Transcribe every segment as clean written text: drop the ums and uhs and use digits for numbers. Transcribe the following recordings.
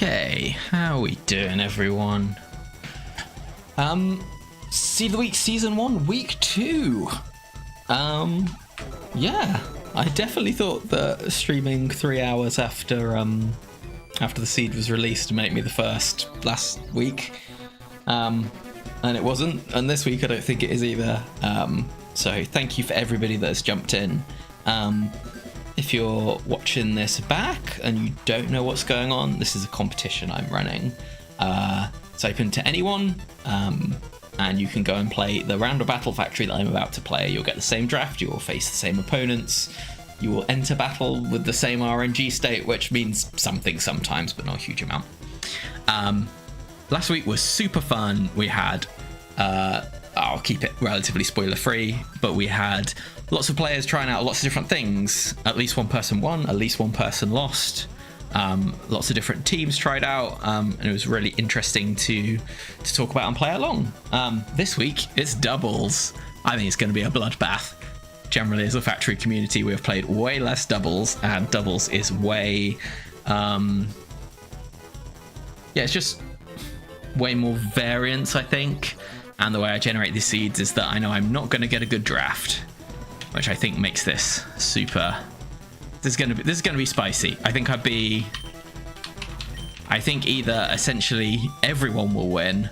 Okay, how we doing, everyone? Seed of the Week Season 1, Week 2. Yeah, I definitely thought that streaming 3 hours after the seed was released would make me the first last week. And it wasn't, and this week I don't think it is either. So thank you for everybody that has jumped in. If you're watching this back and you don't know what's going on, this is a competition I'm running. It's open to anyone, and you can go and play the round of Battle Factory that I'm about to play. You'll get the same draft, you will face the same opponents, you will enter battle with the same RNG state, which means something sometimes, but not a huge amount. Last week was super fun. We had, I'll keep it relatively spoiler free, but we had lots of players trying out lots of different things. At least one person won, at least one person lost. Lots of different teams tried out, and it was really interesting to talk about and play along. This week it's doubles. I think it's going to be a bloodbath. Generally, as a factory community, we have played way less doubles, and doubles is way it's just way more variance, I think. And the way I generate these seeds is that I know I'm not going to get a good draft, which I think makes this super. This is going to be spicy. I think either essentially everyone will win,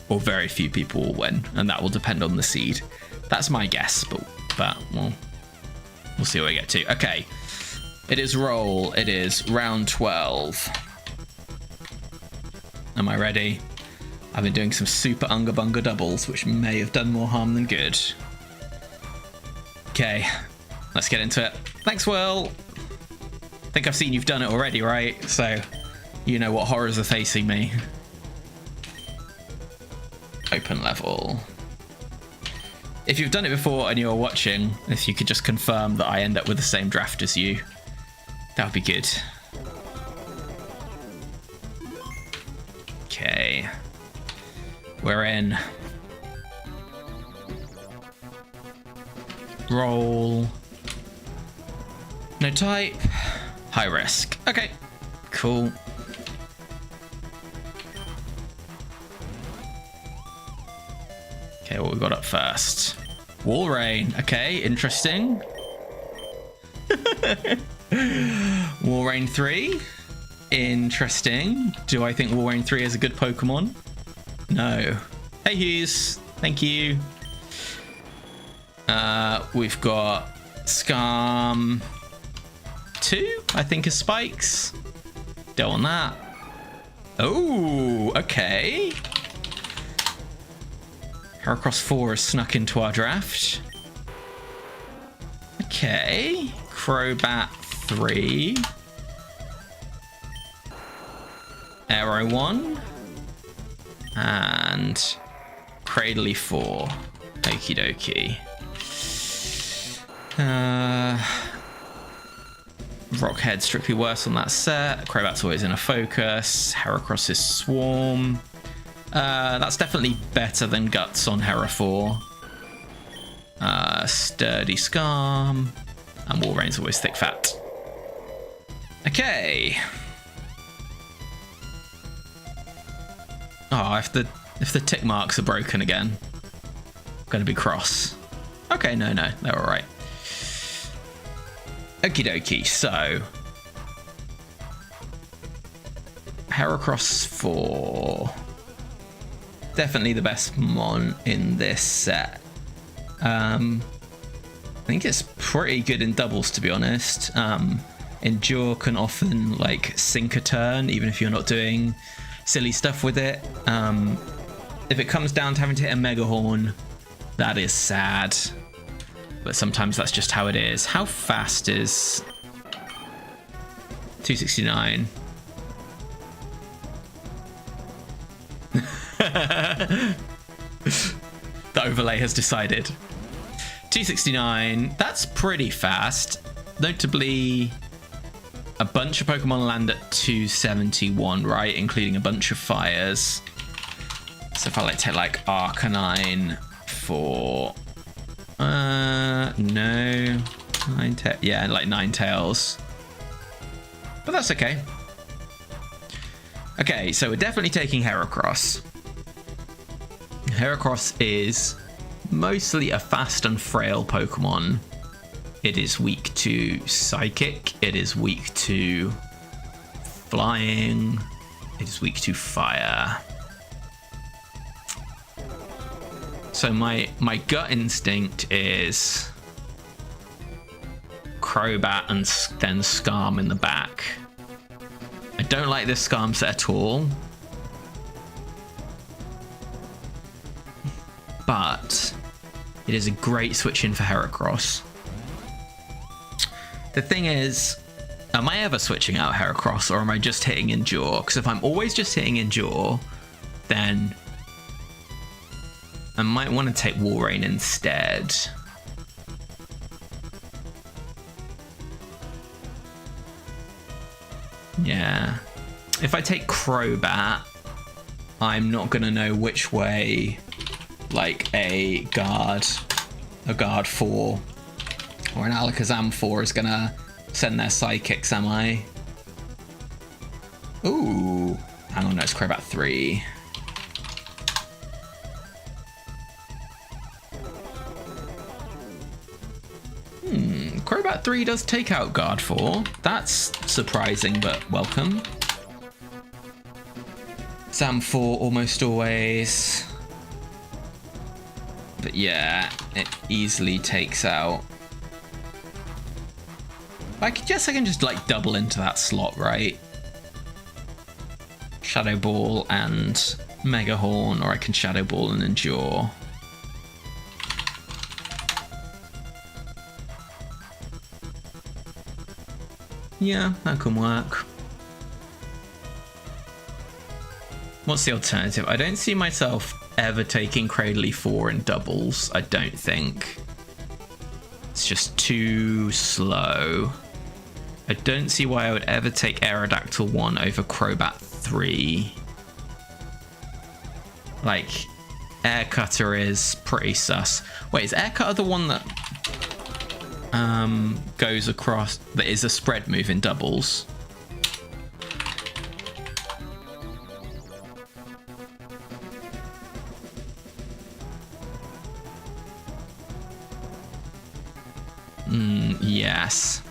or very few people will win, and that will depend on the seed. That's my guess, but we'll see where we get to. Okay, it is roll. It is round 12. Am I ready? I've been doing some super unga bunga doubles, which may have done more harm than good. Okay, let's get into it. Thanks, Will. I think I've seen you've done it already, right? So you know what horrors are facing me. Open level. If you've done it before and you're watching, if you could just confirm that I end up with the same draft as you, that would be good. Okay. We're in. Roll. No type. High risk. Okay. Cool. Okay, what we got up first? Walrein. Okay, interesting. Walrein 3. Interesting. Do I think Walrein 3 is a good Pokemon? No. Hey Hughes, thank you. We've got Scarm 2, I think, is Spikes. Don't want that. Oh, okay. Heracross 4 has snuck into our draft. Okay. Crobat 3. Aero 1. And Cradley 4. Okie dokie. Rockhead strictly worse on that set. Crobat's always in a focus. Heracross is Swarm. That's definitely better than Guts on Hera 4. Sturdy Scarm. And Walrein's always thick fat. Okay. Oh, if the tick marks are broken again, I'm gonna be cross. Okay, no, they're all right. Okie dokie. So, Heracross 4, definitely the best mon in this set. I think it's pretty good in doubles, to be honest. Endure can often like sink a turn, even if you're not doing silly stuff with it. If it comes down to having to hit a Mega Horn, that is sad, but sometimes that's just how it is. How fast is 269? The overlay has decided. 269, that's pretty fast. Notably, a bunch of Pokemon land at 271, right? Including a bunch of fires. So if I take like Arcanine for no, yeah, like Ninetales, but that's okay. Okay, so we're definitely taking Heracross. Heracross is mostly a fast and frail Pokemon. It is weak to Psychic. It is weak to Flying. It is weak to Fire. So my gut instinct is Crobat and then Skarm in the back. I don't like this Skarm set at all. But it is a great switch in for Heracross. The thing is, am I ever switching out Heracross or am I just hitting Endure? Because if I'm always just hitting Endure, then I might want to take Walrein instead. Yeah. If I take Crobat, I'm not going to know which way, like, a Guard 4 or an Alakazam 4 is going to send their Psychics, am I? Ooh. Hang on, no, it's Crobat 3. Crobat 3 does take out Guard 4. That's surprising, but welcome. Zam 4 almost always. But yeah, it easily takes out. I can just like double into that slot, right? Shadow Ball and Mega Horn, or I can Shadow Ball and Endure. Yeah, that can work. What's the alternative? I don't see myself ever taking Cradily 4 in doubles, I don't think. It's just too slow. I don't see why I would ever take Aerodactyl 1 over Crobat 3. Like, Air Cutter is pretty sus. Wait, is Air Cutter the one that goes across, that is a spread move in doubles? Yes.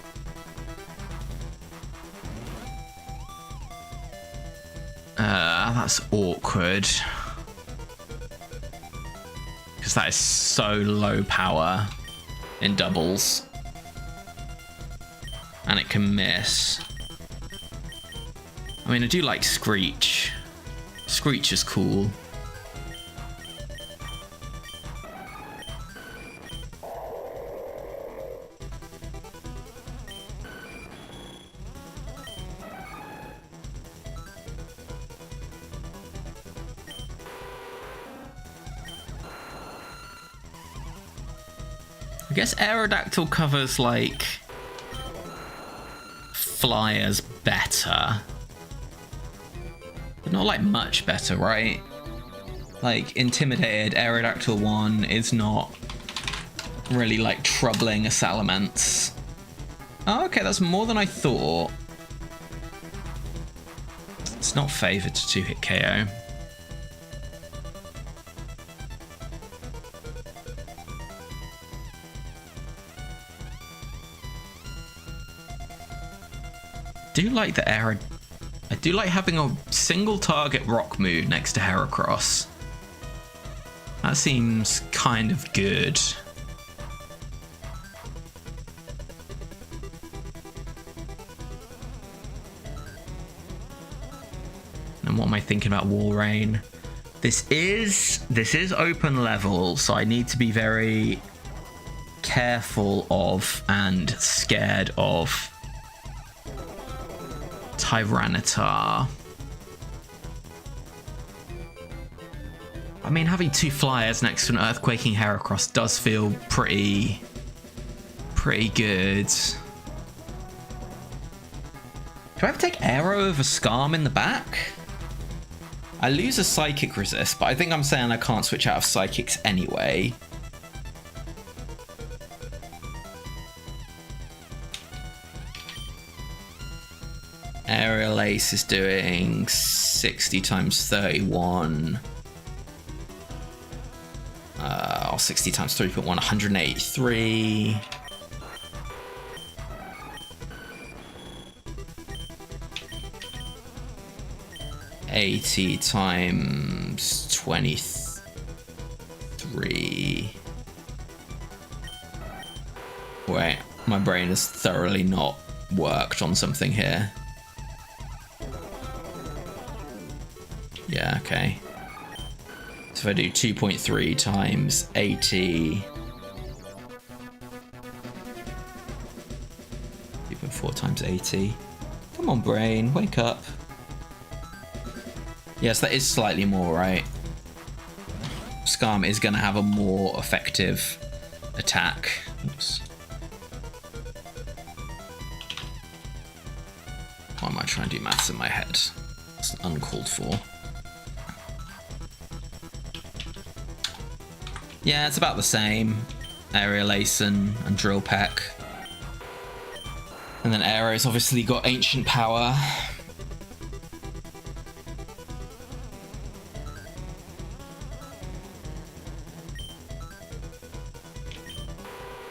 That's awkward. Because that is so low power in doubles. And it can miss. I mean, I do like Screech. Screech is cool. I guess Aerodactyl covers, like, Flyers better. But not, like, much better, right? Like, Intimidated, Aerodactyl 1 is not really, like, troubling a Salamence. Oh, okay, that's more than I thought. It's not favoured to 2-hit KO. I do like having a single target rock move next to Heracross. That seems kind of good. And what am I thinking about Walrein? This is open level, so I need to be very careful of and scared of Tyranitar. I mean, having two Flyers next to an Earthquaking Heracross does feel pretty good. Do I have to take Aero over Skarm in the back? I lose a Psychic Resist, but I think I'm saying I can't switch out of Psychics anyway. Aerial Ace is doing 60 times 31. 60 times 3.1, 183. $80 times 23. Wait, my brain has thoroughly not worked on something here. Yeah, okay. So if I do 2.3 times 80, 2.4 times 80. Come on, brain, wake up. Yes, that is slightly more, right? Skarm is going to have a more effective attack. Oops. Why am I trying to do maths in my head? It's uncalled for. Yeah, it's about the same. Aerial Ace and Drill Peck. And then Aero's obviously got Ancient Power.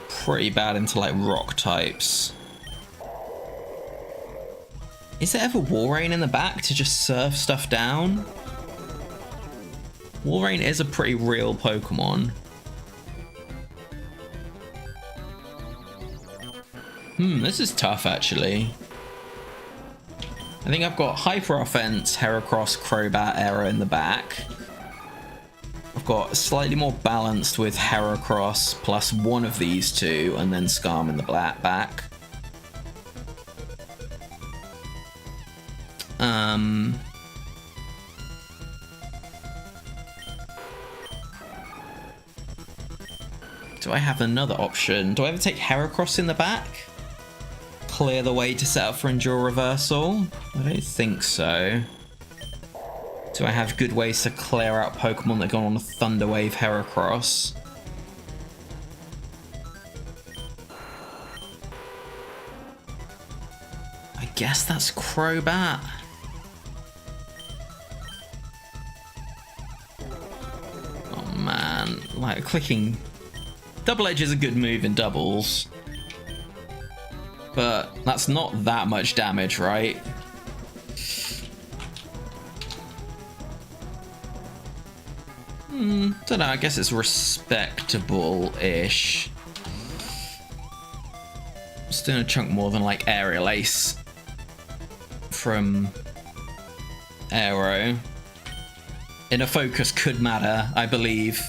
Pretty bad into like rock types. Is there ever Walrein in the back to just surf stuff down? Walrein is a pretty real Pokemon. This is tough actually. I think I've got Hyper Offense, Heracross, Crobat, Aero in the back. I've got slightly more balanced with Heracross plus one of these two, and then Skarm in the back. Do I have another option? Do I ever take Heracross in the back? Clear the way to set up for Endure Reversal? I don't think so. Do I have good ways to clear out Pokemon that go on a Thunder Wave Heracross? I guess that's Crobat. Oh man, like clicking... Double Edge is a good move in doubles. But that's not that much damage, right? Don't know, I guess it's respectable-ish. It's doing a chunk more than like Aerial Ace from Aero. Inner Focus could matter, I believe.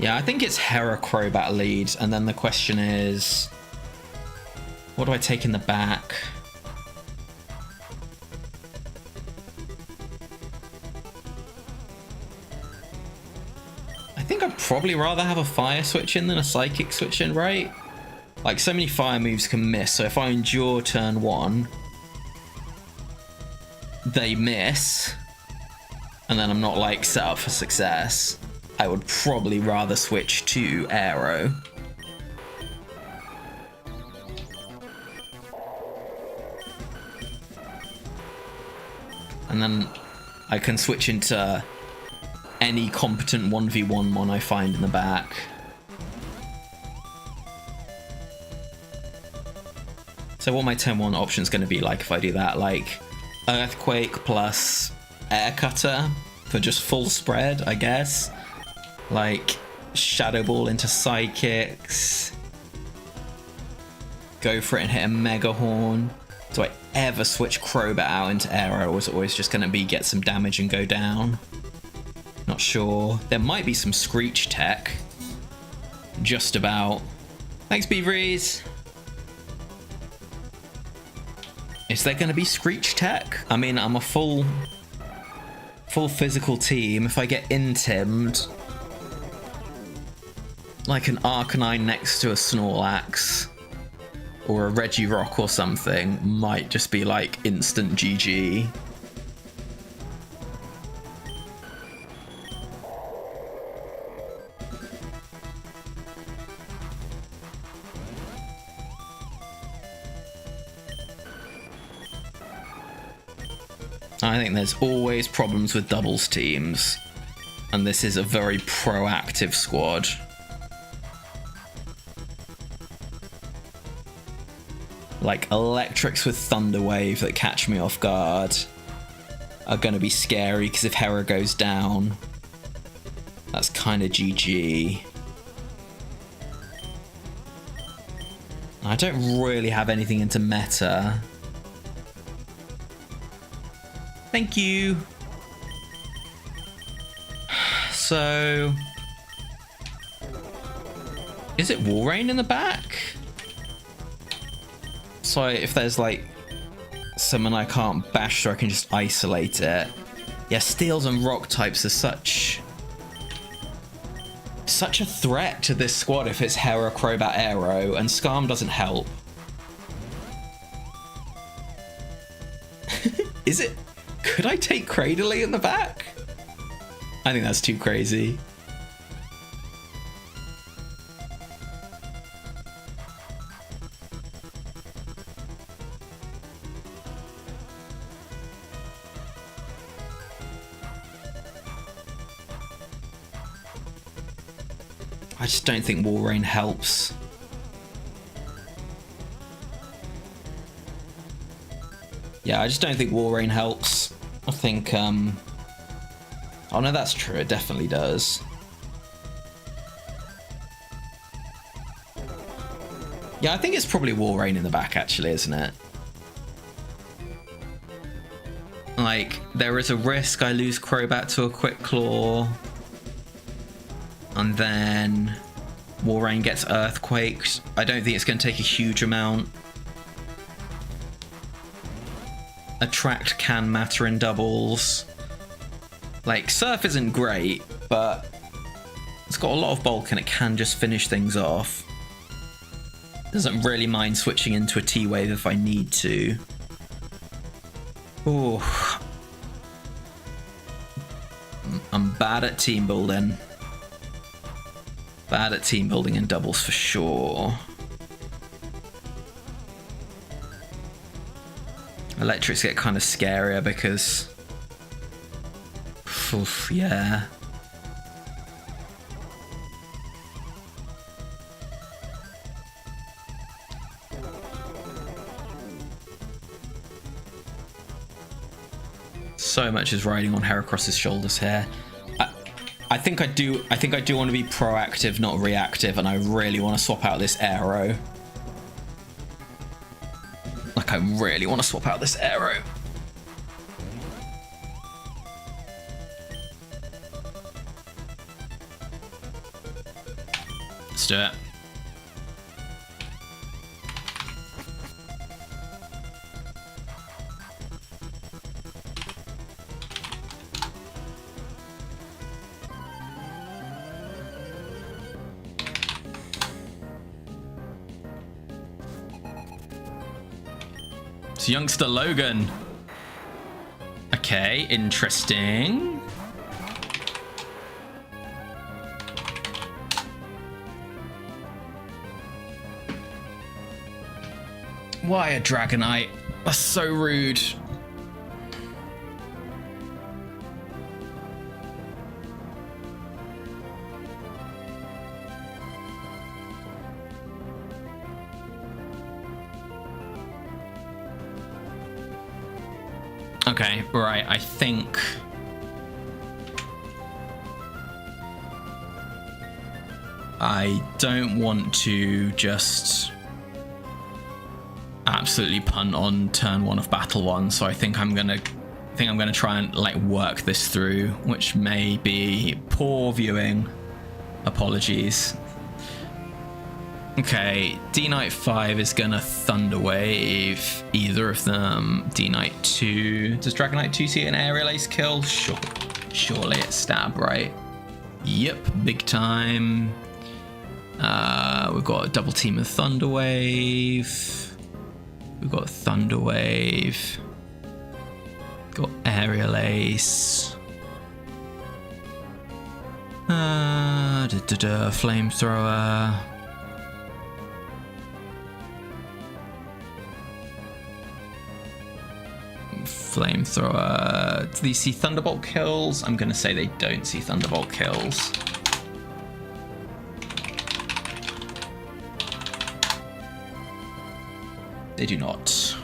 Yeah, I think it's Heracrobat lead, and then the question is, what do I take in the back? I think I'd probably rather have a Fire switch in than a Psychic switch in, right? Like, so many Fire moves can miss, so if I Endure turn 1, they miss, and then I'm not, like, set up for success. I would probably rather switch to Aero. And then I can switch into any competent 1v1 mon I find in the back. So what my turn 1 option is going to be like if I do that, like Earthquake plus Air Cutter for just full spread, I guess. Like Shadow Ball into Psychics. Go for it and hit a Mega Horn. Do I ever switch Crobat out into Aero, or is it always just going to be get some damage and go down? Not sure. There might be some Screech tech. Just about. Thanks, Beaveries. Is there going to be Screech tech? I mean, I'm a full physical team. If I get intimed, like an Arcanine next to a Snorlax or a Regirock or something, might just be like instant GG. I think there's always problems with doubles teams, and this is a very proactive squad. Like, electrics with Thunderwave that catch me off guard are going to be scary, because if Hera goes down, that's kind of GG. I don't really have anything into meta. Thank you. So, is it Walrein in the back? So if there's like someone I can't bash, so I can just isolate it. Yeah, steels and rock types are such a threat to this squad if it's Hera, Crobat, Aero, and Skarm doesn't help. Is it? Could I take Cradily in the back? I think that's too crazy. I just don't think Walrein helps. Yeah, I just don't think Walrein helps. I think, oh no, that's true. It definitely does. Yeah, I think it's probably Walrein in the back, actually, isn't it? Like, there is a risk I lose Crobat to a Quick Claw. And then Walrein gets Earthquaked. I don't think it's going to take a huge amount. Attract can matter in doubles. Like, Surf isn't great, but it's got a lot of bulk and it can just finish things off. Doesn't really mind switching into a T-Wave if I need to. Ooh. I'm bad at team building. Bad at team building in doubles for sure. Electrics get kind of scarier because... Oof, yeah. So much is riding on Heracross's shoulders here. I think I do want to be proactive, not reactive, and I really want to swap out this Aero. Like, I really want to swap out this Aero. Let's do it. It's youngster Logan. Okay, interesting. Why a Dragonite? That's so rude. Okay, right, I think... I don't want to just absolutely punt on turn one of battle one, so I think I'm gonna try and like work this through, which may be poor viewing. Apologies. Okay, D-Knight 5 is gonna Thunder Wave either of them. D-Knight 2. Does Dragonite 2 see an Aerial Ace kill? Sure. Surely it's stab, right? Yep, big time. We've got a double team of Thunder Wave. We've got Thunder Wave. Got Aerial Ace. Flamethrower. Do these see Thunderbolt kills? I'm going to say they don't see Thunderbolt kills. They do not.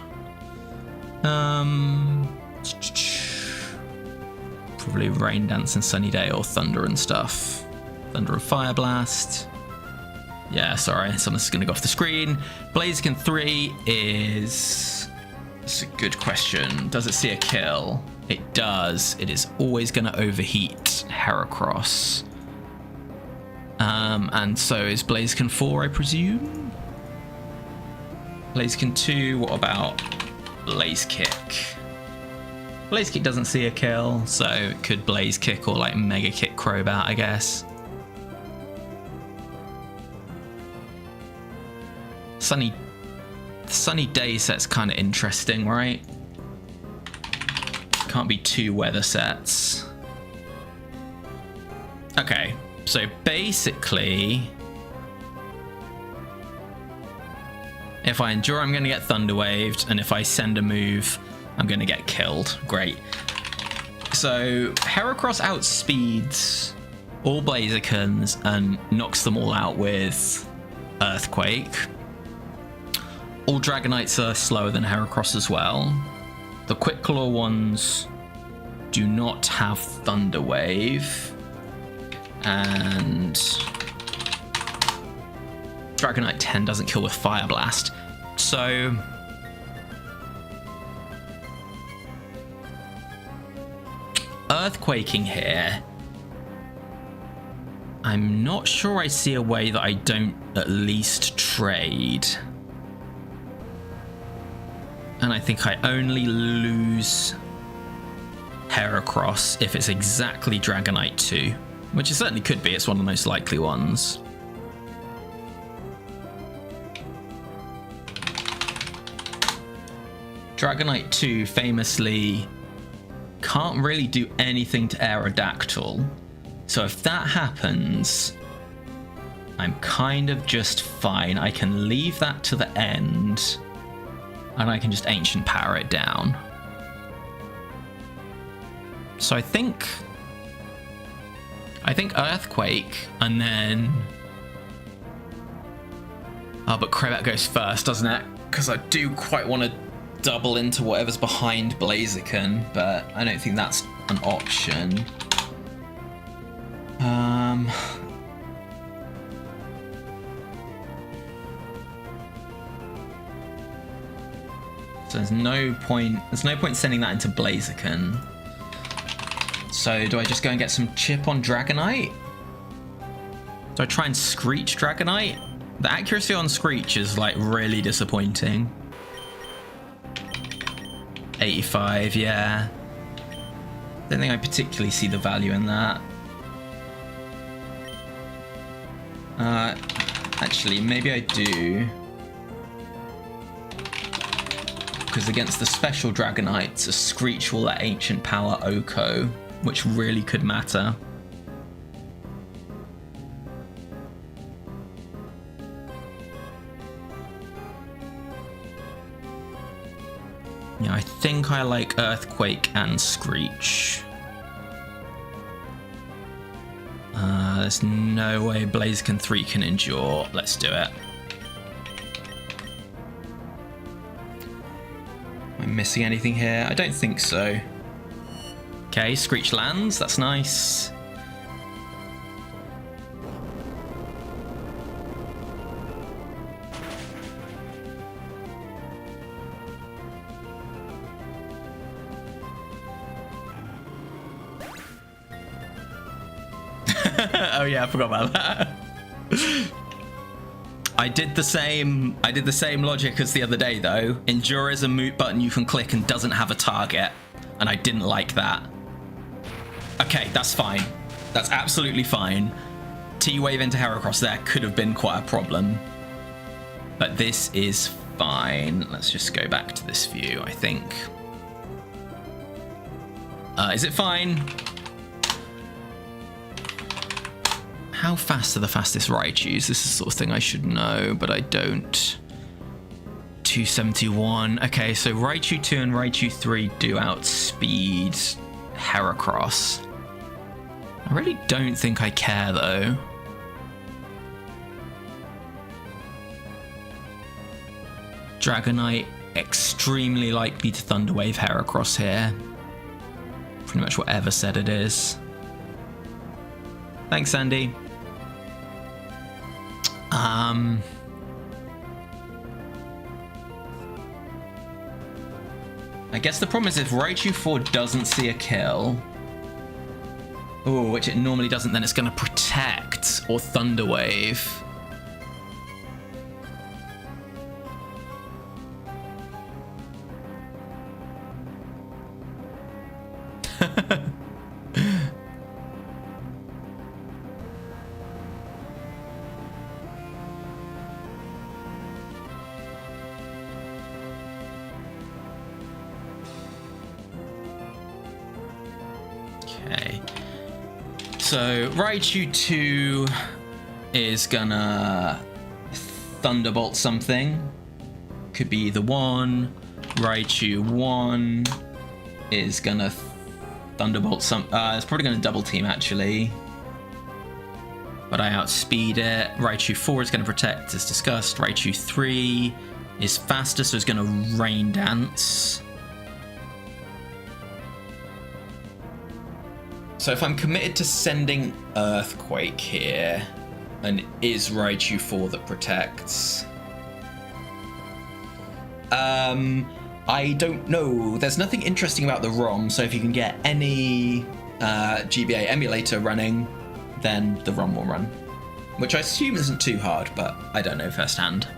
Probably Rain Dance and Sunny Day or Thunder and stuff. Thunder and Fire Blast. Yeah, sorry, something's going to go off the screen. Blaziken 3 is... It's a good question. Does it see a kill? It does. It is always going to overheat Heracross. And so is Blaziken 4, I presume? Blaziken 2, what about Blaze Kick? Blaze Kick doesn't see a kill, so it could Blaze Kick or like Mega Kick Crobat, I guess. Sunny Day set's kind of interesting, right? Can't be 2 weather sets. Okay, so basically, if I endure, I'm going to get Thunder Waved, and if I send a move, I'm going to get killed. Great. So Heracross outspeeds all Blazikens and knocks them all out with Earthquake. All Dragonites are slower than Heracross as well. The Quick Claw ones do not have Thunder Wave. And Dragonite 10 doesn't kill with Fire Blast. So Earthquaking here, I'm not sure I see a way that I don't at least trade. And I think I only lose Heracross if it's exactly Dragonite 2, which it certainly could be. It's one of the most likely ones. Dragonite 2 famously can't really do anything to Aerodactyl. So if that happens, I'm kind of just fine. I can leave that to the end, and I can just Ancient Power it down. So I think Earthquake, and then... Oh, but Crobat goes first, doesn't it? Because I do quite want to double into whatever's behind Blaziken, but I don't think that's an option. So there's no point sending that into Blaziken. So do I just go and get some chip on Dragonite? Do I try and Screech Dragonite? The accuracy on Screech is like really disappointing. 85, yeah. Don't think I particularly see the value in that. Actually, maybe I do. Because against the special Dragonites, a Screech will let Ancient Power Oko, which really could matter. Yeah, I think I like Earthquake and Screech. There's no way Blaziken 3 can endure. Let's do it. Am I missing anything here? I don't think so. Okay, Screech lands. That's nice. Oh yeah, I forgot about that. I did the same logic as the other day though. Endure is a mute button you can click and doesn't have a target, and I didn't like that. Okay, that's fine. That's absolutely fine. T-Wave into Heracross there could have been quite a problem. But this is fine. Let's just go back to this view, I think. Is it fine? How fast are the fastest Raichus? This is the sort of thing I should know, but I don't. 271. Okay, so Raichu 2 and Raichu 3 do outspeed Heracross. I really don't think I care, though. Dragonite, extremely likely to Thunder Wave Heracross here. Pretty much whatever said it is. Thanks, Andy. I guess the problem is if Raichu 4 doesn't see a kill, oh, which it normally doesn't, then it's going to Protect or Thunder Wave. Okay. So Raichu 2 is gonna Thunderbolt something. Could be either one. Raichu 1 is gonna Thunderbolt some. It's probably gonna double team actually. But I outspeed it. Raichu 4 is gonna Protect as discussed. Raichu 3 is faster, so it's gonna Rain Dance. So if I'm committed to sending Earthquake here, and is Raichu 4 that protects? I don't know. There's nothing interesting about the ROM, so if you can get any GBA emulator running, then the ROM will run. Which I assume isn't too hard, but I don't know firsthand.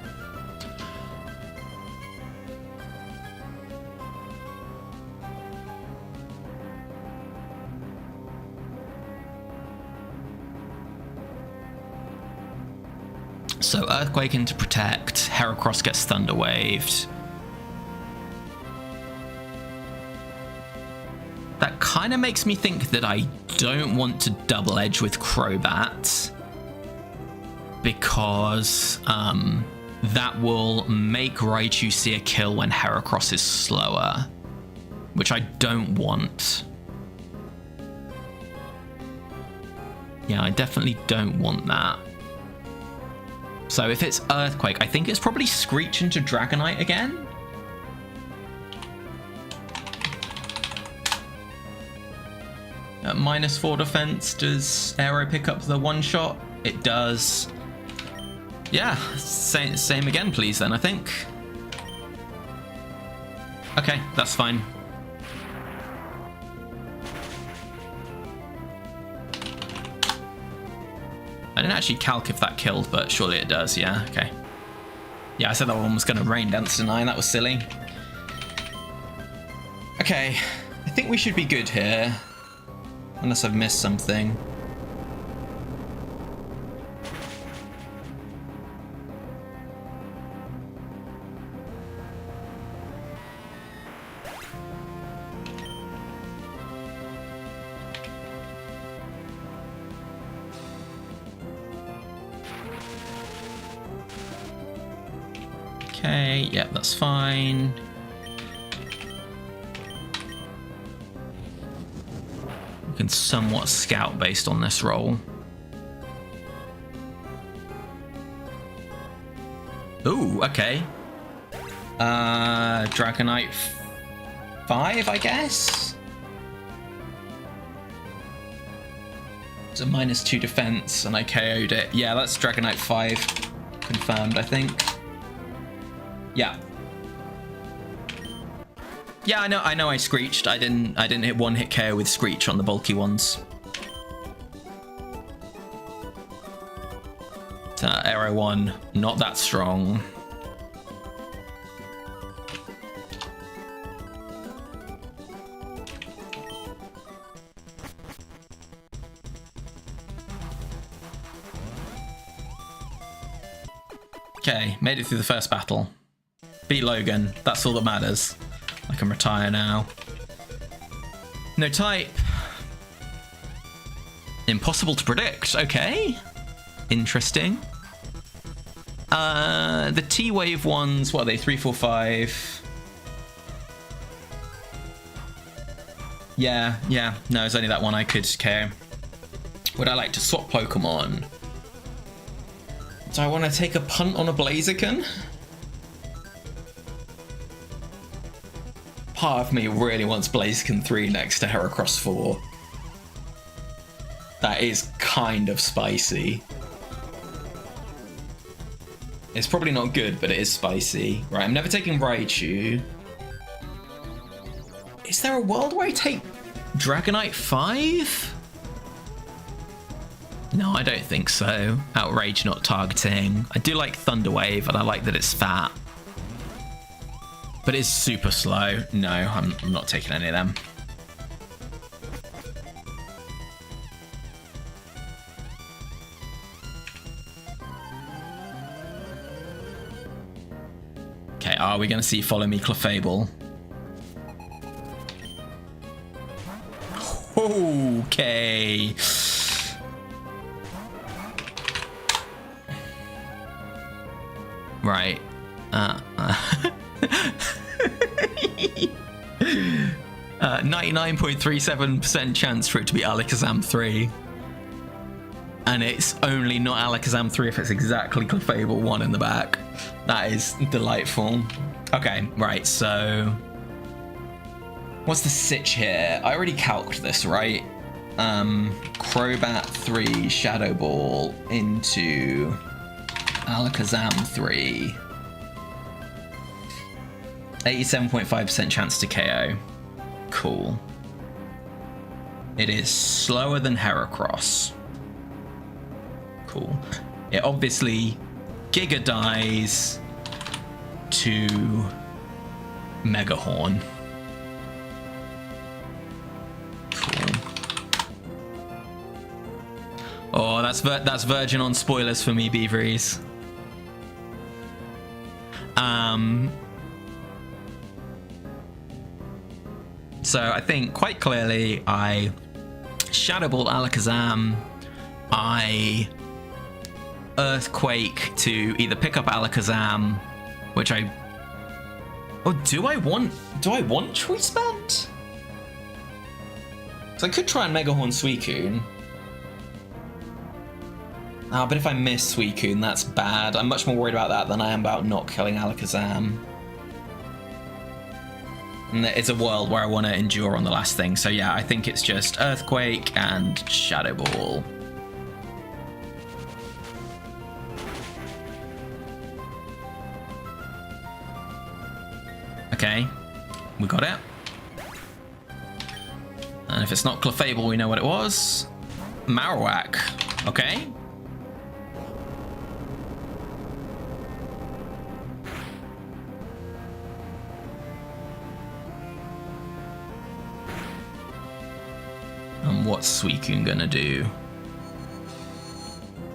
So Earthquake into Protect, Heracross gets Thunder Waved. That kind of makes me think that I don't want to double edge with Crobat, because that will make Raichu see a kill when Heracross is slower, which I don't want. Yeah, I definitely don't want that. So if it's Earthquake, I think it's probably Screech into Dragonite again. At -4 defense, does Aero pick up the one shot? It does. Yeah, same again, please, then, I think. Okay, that's fine. I didn't actually calc if that killed, but surely it does, yeah, okay. Yeah, I said that one was going to Rain Dance tonight, that was silly. Okay, I think we should be good here. Unless I've missed something. Okay, yeah, that's fine. We can somewhat scout based on this roll. Ooh, okay. Dragonite 5, I guess? It's a -2 defense, and I KO'd it. Yeah, that's Dragonite 5. Confirmed, I think. Yeah. Yeah, I know I Screeched. I didn't hit one-hit KO with Screech on the bulky ones. Aero 1, not that strong. Okay, made it through the first battle. Beat Logan, that's all that matters. I can retire now. No type. Impossible to predict, okay. Interesting. The T-Wave ones, what are they? 3, 4, 5. Yeah. No, it's only that one I could KO. Would I like to swap Pokemon? Do I want to take a punt on a Blaziken? Part of me really wants Blaziken 3 next to Heracross 4. That is kind of spicy. It's probably not good, but it is spicy. Right, I'm never taking Raichu. Is there a world where I take Dragonite 5? No, I don't think so. Outrage not targeting. I do like Thunder Wave, and I like that it's fat. But it's super slow. No, I'm not taking any of them. Okay, are we going to see Follow Me Clefable? Okay. Right. 99.37% chance for it to be Alakazam 3. And it's only not Alakazam 3 if it's exactly Clefable 1 in the back. That is delightful. Okay, right, so... what's the sitch here? I already calced this, right? Crobat 3, Shadow Ball into Alakazam 3. 87.5% chance to KO. Cool. It is slower than Heracross. Cool. It obviously Giga dies to Mega Horn. Cool. Oh, that's virgin on spoilers for me, Beaveries. So I think quite clearly I Shadow Ball Alakazam, I Earthquake to either pick up Alakazam, which I... oh, do I want Choice Band? So I could try and Mega Horn Suicune. But if I miss Suicune, that's bad. I'm much more worried about that than I am about not killing Alakazam. And it's a world where I want to endure on the last thing. So yeah, I think it's just Earthquake and Shadow Ball. Okay, we got it. And if it's not Clefable, we know what it was. Marowak, okay. And what's Suicune gonna do?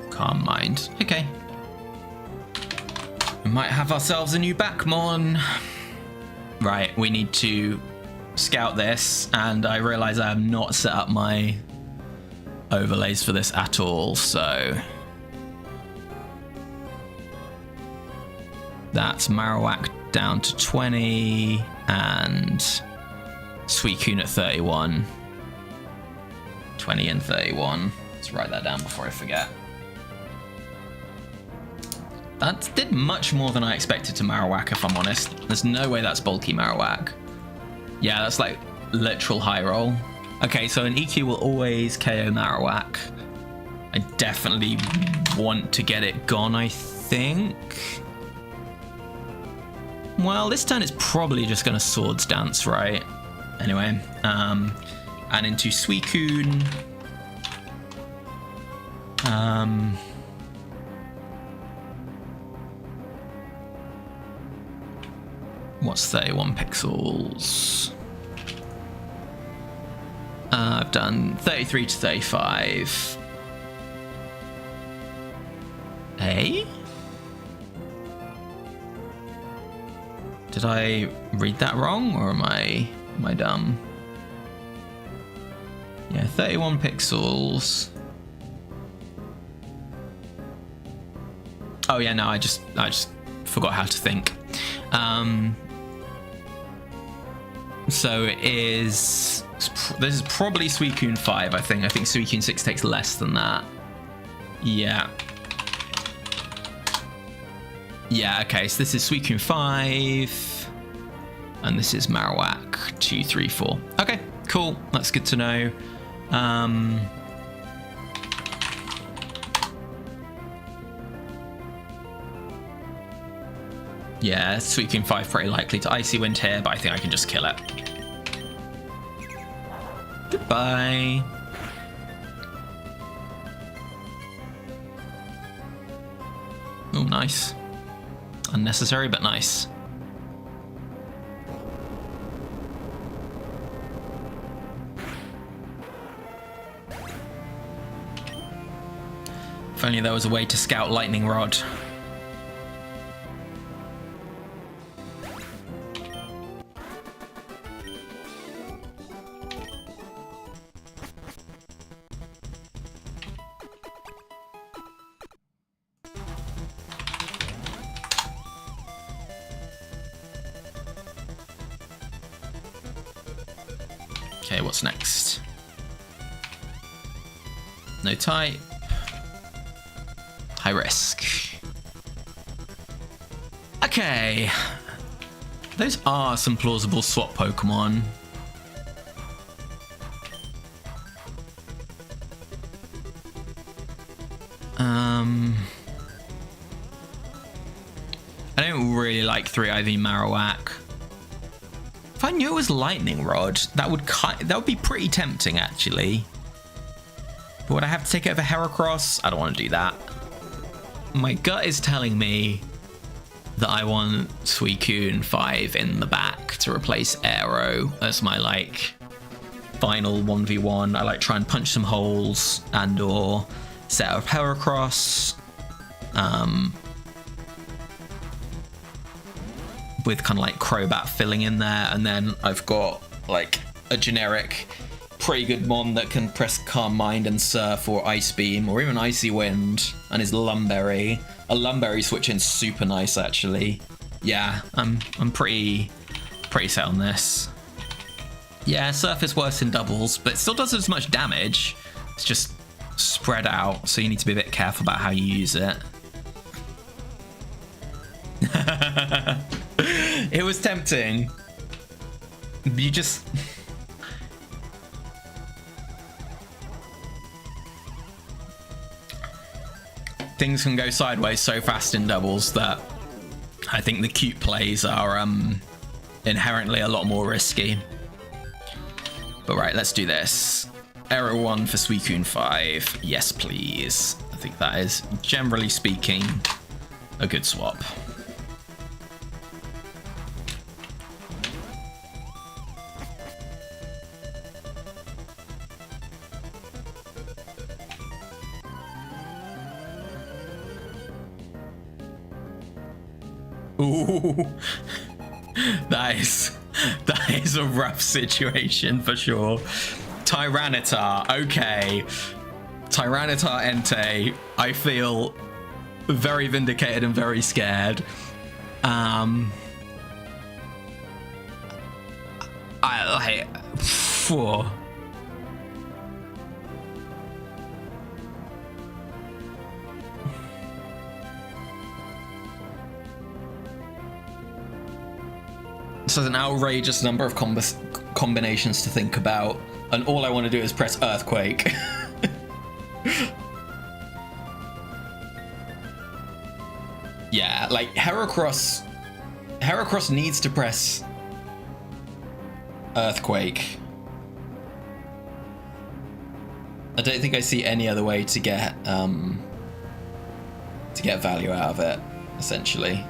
Calm Mind. Okay. We might have ourselves a new Backmon. Right, we need to scout this, and I realize I have not set up my overlays for this at all, so that's Marowak down to 20 and Suicune at 31. 20 and 31. Let's write that down before I forget. That did much more than I expected to Marowak, if I'm honest. There's no way that's bulky Marowak. Yeah, that's like literal high roll. Okay, so an EQ will always KO Marowak. I definitely want to get it gone, I think. Well, this turn it's probably just going to Swords Dance, right? Anyway, and into Suicune. What's 31 pixels? I've done 33 to 35. Hey? Did I read that wrong, or am I dumb? Yeah, 31 pixels. Oh yeah, no, I just forgot how to think. So it is. This is probably Suicune 5. I think Suicune 6 takes less than that. Yeah. Yeah. Okay. So this is Suicune 5, and this is Marowak 2, 3, 4. Okay. Cool. That's good to know. Yeah, Suicune 5 pretty likely to Icy Wind here, but I think I can just kill it. Goodbye. Oh, nice. Unnecessary, but nice. If only there was a way to scout Lightning Rod. Okay, what's next? No type. High risk. Okay. Those are some plausible swap Pokemon. I don't really like 3IV Marowak. If I knew it was Lightning Rod, that would be pretty tempting, actually. But would I have to take it over Heracross? I don't want to do that. My gut is telling me that I want Suicune 5 in the back to replace Aero as my, like, final 1v1. I like try and punch some holes and or set up Heracross. With kind of like Crobat filling in there, and then I've got like a generic pretty good mon that can press Calm Mind and Surf or Ice Beam or even Icy Wind, and his Lumberry. A Lumberry switch in super nice, actually. Yeah, I'm pretty set on this. Yeah, Surf is worse in doubles, but it still does as much damage. It's just spread out, so you need to be a bit careful about how you use it. It was tempting. You just... Things can go sideways so fast in doubles that I think the cute plays are inherently a lot more risky. But right, let's do this. Error 1 for Suicune 5. Yes, please. I think that is, generally speaking, a good swap. Ooh, that is a rough situation for sure. Tyranitar, okay. Tyranitar Entei, I feel very vindicated and very scared. Phew. So there's an outrageous number of combinations to think about, and all I want to do is press Earthquake. Yeah, like Heracross needs to press Earthquake. I don't think I see any other way to get value out of it, essentially.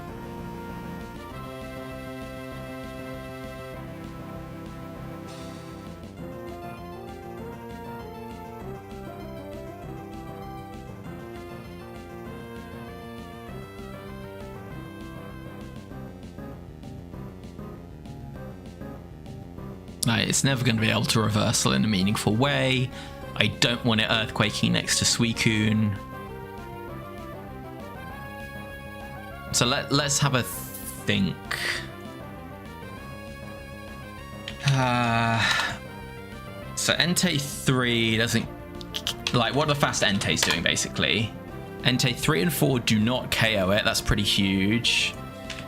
It's never going to be able to reversal in a meaningful way. I don't want it earthquaking next to Suicune. So let's have a think. So Entei 3 doesn't... Like, what are the fast Enteis doing, basically? Entei 3 and 4 do not KO it. That's pretty huge.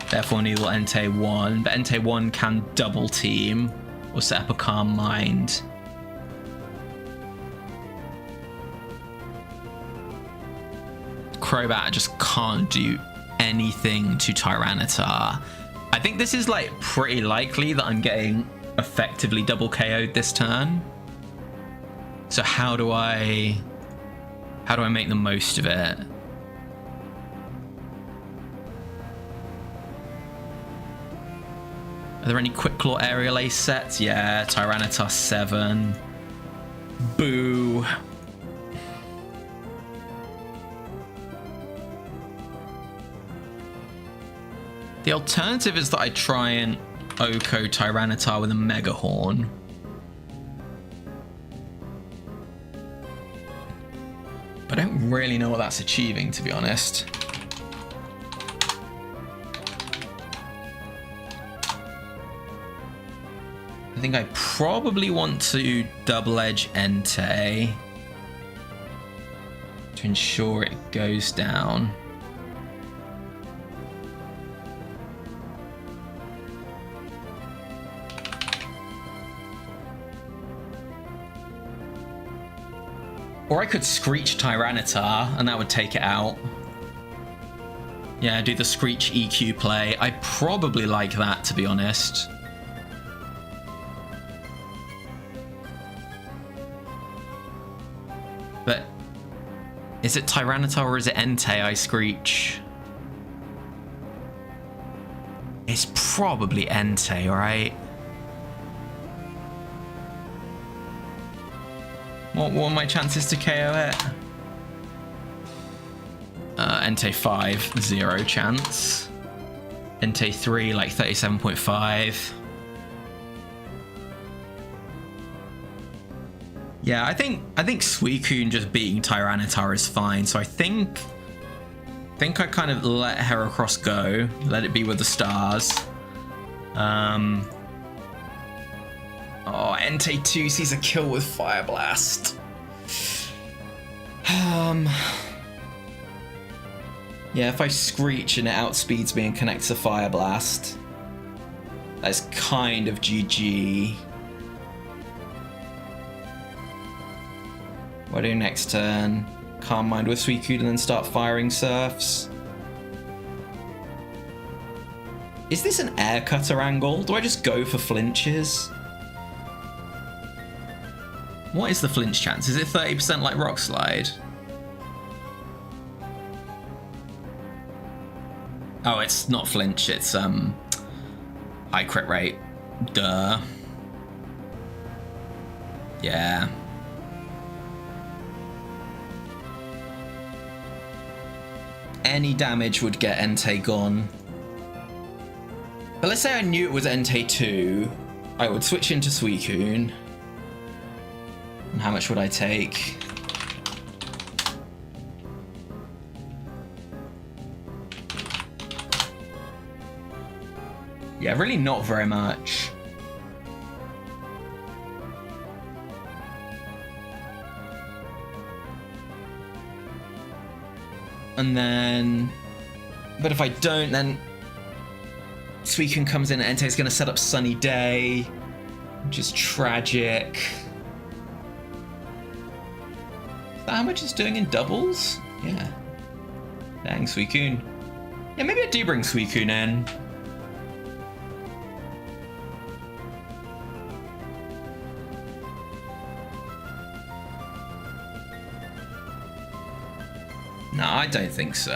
Therefore, neither will Entei 1. But Entei 1 can double team or set up a Calm Mind. Crobat just can't do anything to Tyranitar. I think this is, like, pretty likely that I'm getting effectively double KO'd this turn. So how do I make the most of it? Are there any Quick Claw Aerial Ace sets? Yeah, Tyranitar 7. Boo. The alternative is that I try and Oko Tyranitar with a Mega Horn. I don't really know what that's achieving, to be honest. I think I probably want to double edge Entei to ensure it goes down. Or I could Screech Tyranitar, and that would take it out. Yeah, do the Screech EQ play. I probably like that, to be honest. But is it Tyranitar or is it Entei I Screech? It's probably Entei, right? What are my chances to KO it? Entei 5, 0 chance. Entei 3, like 37.5. Yeah, I think Suicune just beating Tyranitar is fine. So I think I kind of let Heracross go, let it be with the stars. Oh, Entei 2 sees a kill with Fire Blast. Yeah, if I Screech and it outspeeds me and connects to Fire Blast, that's kind of GG. What do I do next turn? Calm Mind with Suicune and then start firing Surfs. Is this an air cutter angle? Do I just go for flinches? What is the flinch chance? Is it 30% like Rock Slide? Oh, it's not flinch, it's high crit rate. Duh. Yeah. Any damage would get Entei gone. But let's say I knew it was Entei 2. I would switch into Suicune. And how much would I take? Yeah, really not very much. And then... But if I don't, then... Suicune comes in and Entei's going to set up Sunny Day. Which is tragic. Is that how much it's doing in doubles? Yeah. Dang, Suicune. Yeah, maybe I do bring Suicune in. No, I don't think so.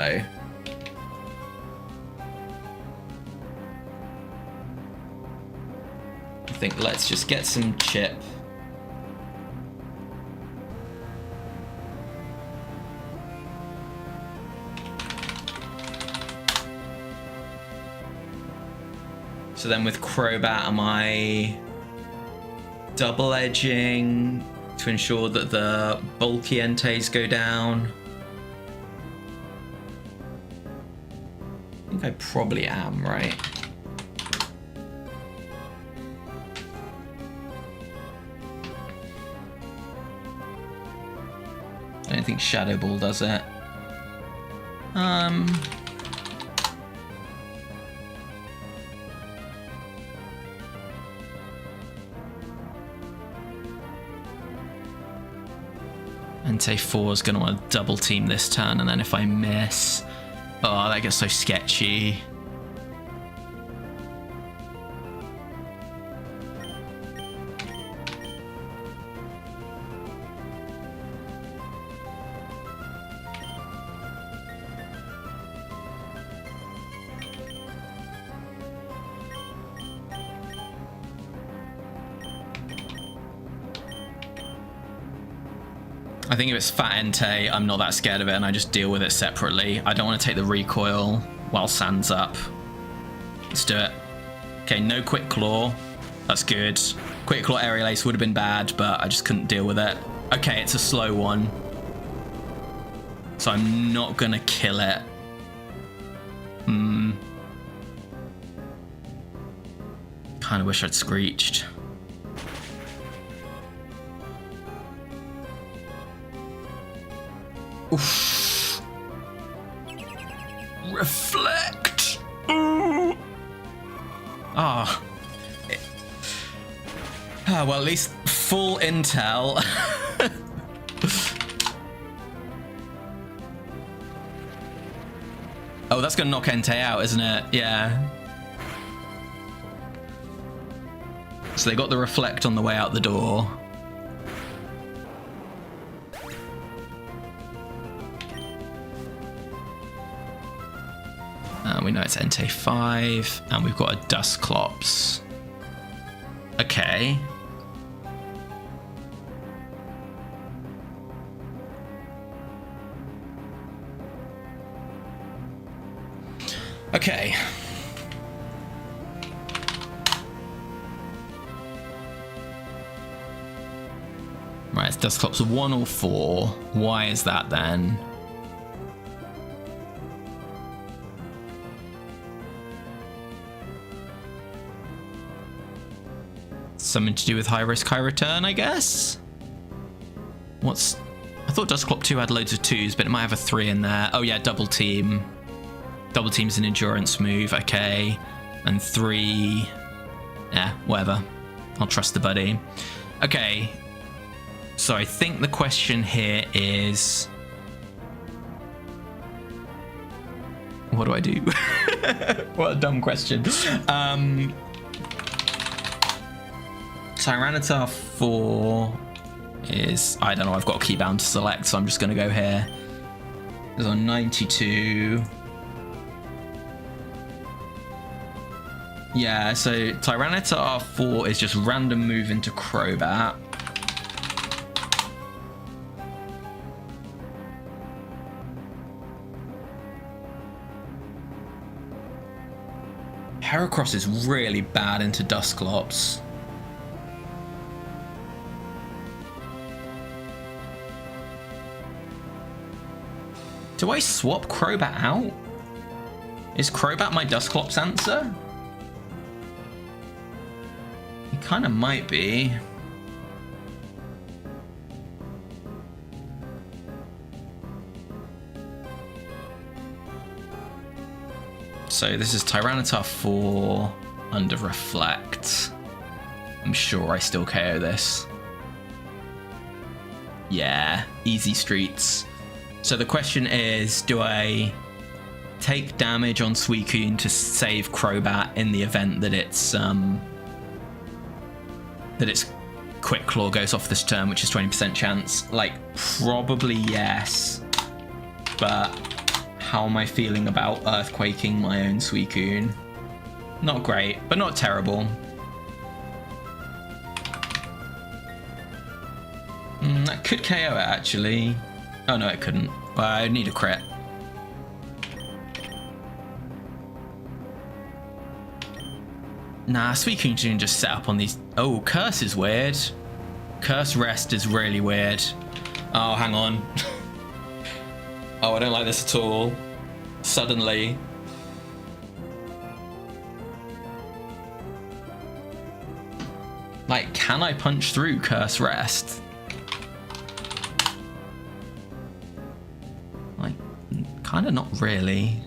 I think let's just get some chip. So then with Crobat, am I double edging to ensure that the bulky Enteis go down? I think I probably am, right? I don't think Shadow Ball does it. Entei 4 is going to want to double team this turn, and then if I miss... Oh, that gets so sketchy. I think if it's Fat Entei, I'm not that scared of it, and I just deal with it separately. I don't want to take the recoil while Sand's up. Let's do it. Okay, no Quick Claw. That's good. Quick Claw Aerial Ace would have been bad, but I just couldn't deal with it. Okay, it's a slow one. So I'm not going to kill it. Kind of wish I'd Screeched. Oof. Reflect. Ooh. Ah. Well, at least full intel. Oh, that's gonna knock Entei out, isn't it? Yeah. So they got the reflect on the way out the door. We know it's Entei 5, and we've got a Dusclops. Okay. Okay. Right, it's Dusclops 1 or 4. Why is that then? Something to do with high risk, high return, I guess? I thought Dusclops 2 had loads of 2s, but it might have a 3 in there. Oh yeah, double team. Double team's an endurance move, okay. And 3... Yeah, whatever. I'll trust the buddy. Okay. So I think the question here is... What do I do? What a dumb question. Tyranitar 4 is... I don't know, I've got a keybound to select, so I'm just going to go here. It's on 92. Yeah, so Tyranitar 4 is just random move into Crobat. Heracross is really bad into Dusclops. Do I swap Crobat out? Is Crobat my Dusclops answer? It kind of might be. So this is Tyranitar 4 under Reflect. I'm sure I still KO this. Yeah, easy streets. So the question is, do I take damage on Suicune to save Crobat in the event that its Quick Claw goes off this turn, which is 20% chance? Like, probably yes. But how am I feeling about earthquaking my own Suicune? Not great, but not terrible. That could KO it, actually. Oh no, it couldn't. Well, I need a crit. Nah, Suicune can just set up on these... Oh, Curse is weird. Curse Rest is really weird. Oh, hang on. Oh, I don't like this at all. Suddenly. Can I punch through Curse Rest? Like, kind of not really.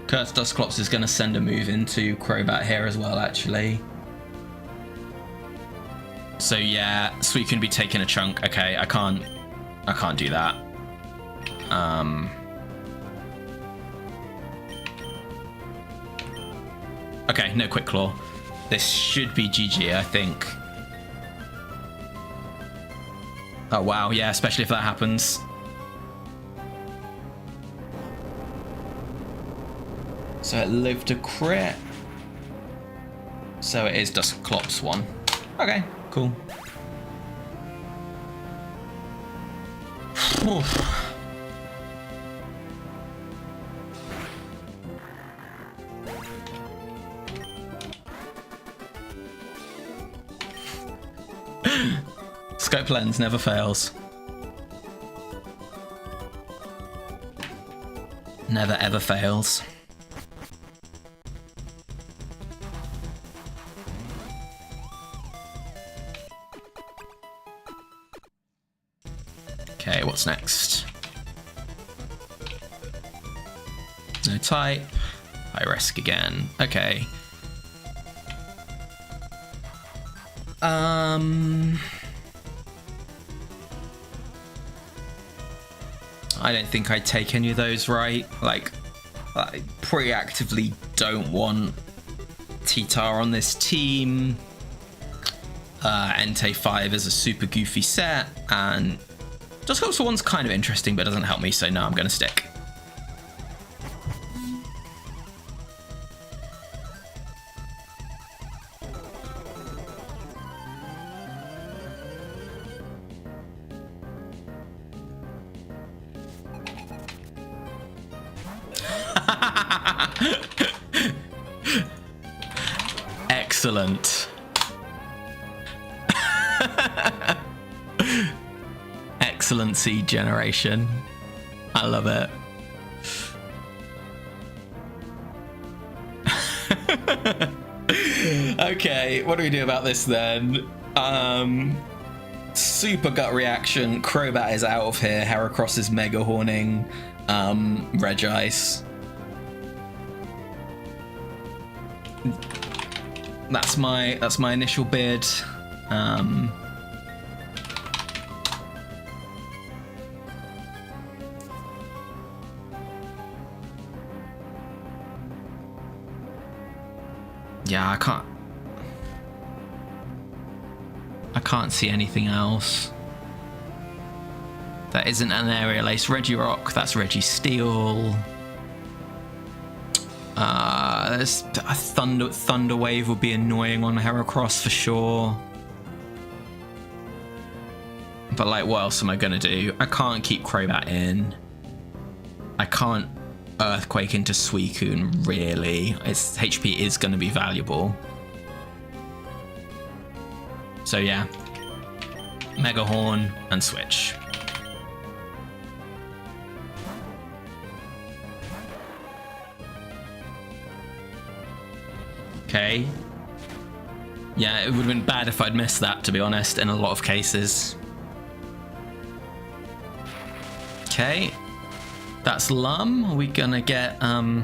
Curse Dusclops is going to send a move into Crobat here as well, actually. So yeah, Suicune be taking a chunk. Okay, I can't do that. Okay, no Quick Claw. This should be GG, I think. Oh wow, yeah, especially if that happens. So it lived a crit. So it is Dusclops one. Okay, cool. Scope Lens never fails. Never ever fails. Okay, what's next? No type. High risk again. Okay. I don't think I'd take any of those, right? Like, I pretty actively don't want T-Tar on this team. Entei 5 is a super goofy set, and Dusclops for 1's kind of interesting, but doesn't help me, so no, I'm going to stick. Excellent. Excellent seed generation. I love it. Okay, what do we do about this then? Super gut reaction. Crobat is out of here. Heracross is mega horning. Regice. That's my initial bid. Yeah, I can't see anything else. That isn't an Aerial Ace Regirock, that's Registeel. There's a Thunder Wave would be annoying on Heracross for sure. But like, what else am I gonna do? I can't keep Crobat in. I can't Earthquake into Suicune, really. Its HP is gonna be valuable. So yeah. Mega Horn and switch. Okay. Yeah, it would have been bad if I'd missed that, to be honest, in a lot of cases. Okay. That's Lum. Are we gonna get another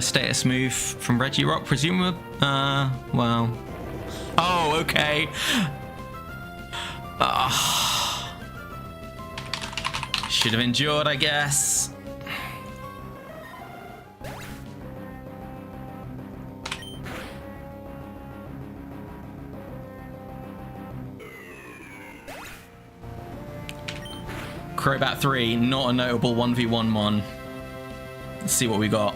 status move from Regirock? Presumably. Well. Oh, okay. Should have endured, I guess. Crobat 3, not a notable 1v1 mon. Let's see what we got.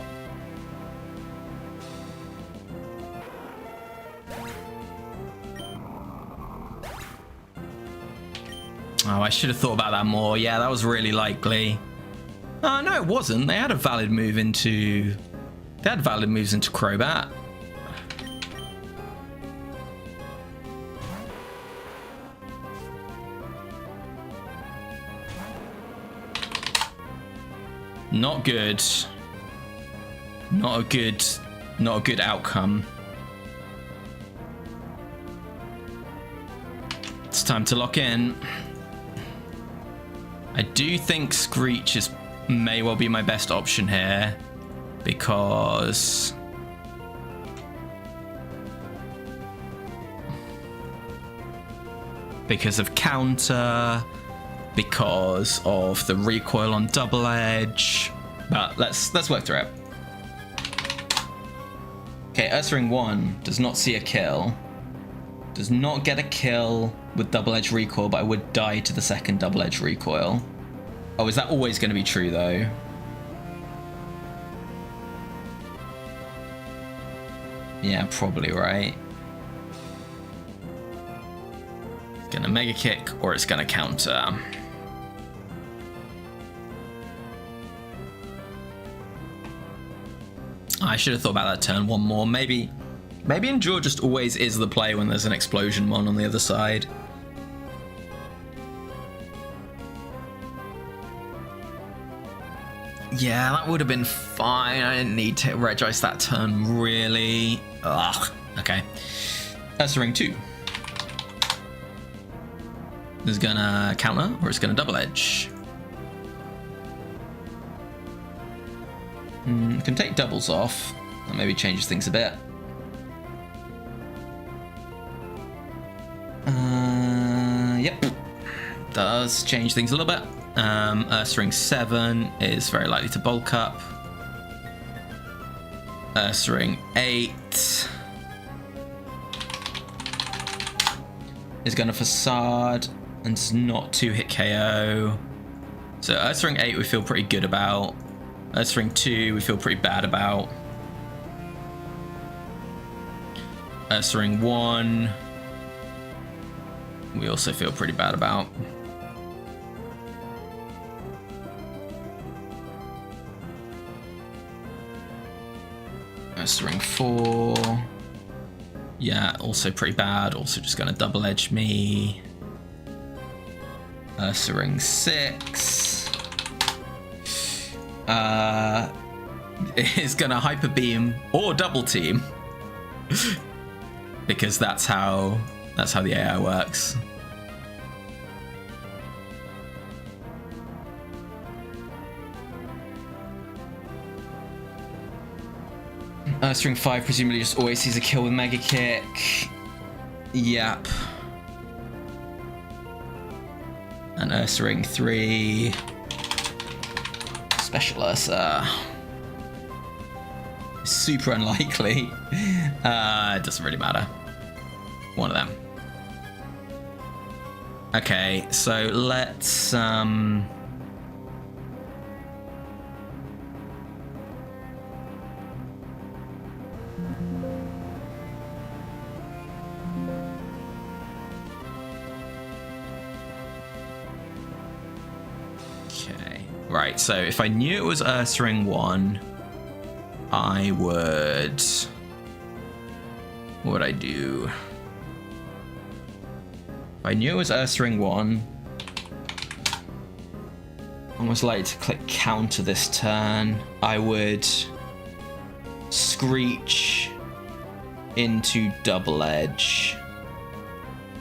Oh, I should have thought about that more. Yeah, that was really likely. No, it wasn't. They had a valid move into They had valid moves into Crobat. Not good. Not a good outcome. It's time to lock in. I do think Screech may well be my best option here because of counter, because of the recoil on Double Edge, but let's work through it. Okay, Ursaring 1 does not see a kill. Does not get a kill with Double Edge recoil, but I would die to the second Double Edge recoil. Oh, is that always going to be true though? Yeah, probably right. It's gonna Mega Kick or it's gonna counter. I should have thought about that turn one more. Maybe Endure just always is the play when there's an Explosion Mon on the other side. Yeah, that would have been fine. I didn't need to Regice that turn, really. Ugh. Okay. Ursaring 2. This is gonna counter, or it's gonna Double Edge. Can take doubles off. That maybe changes things a bit. Yep. Does change things a little bit. Ursaring 7 is very likely to bulk up. Ursaring 8 is going to Facade and does not 2-hit KO. So Ursaring 8 we feel pretty good about. Ursaring 2 we feel pretty bad about. Ursaring 1 we also feel pretty bad about. Ursaring 4. Yeah, also pretty bad. Also just going to Double Edge me. Ursaring 6. Is going to Hyper Beam or Double Team. Because that's how the AI works. Ursaring 5 presumably just always sees a kill with Mega Kick. Yep. And Ursaring 3. Special Ursa. Super unlikely. It doesn't really matter. One of them. Okay, so let's okay. Right, so if I knew it was Ursaring 1, I would... What would I do? If I knew it was Ursaring 1, almost like to click counter this turn, I would Screech into Double Edge.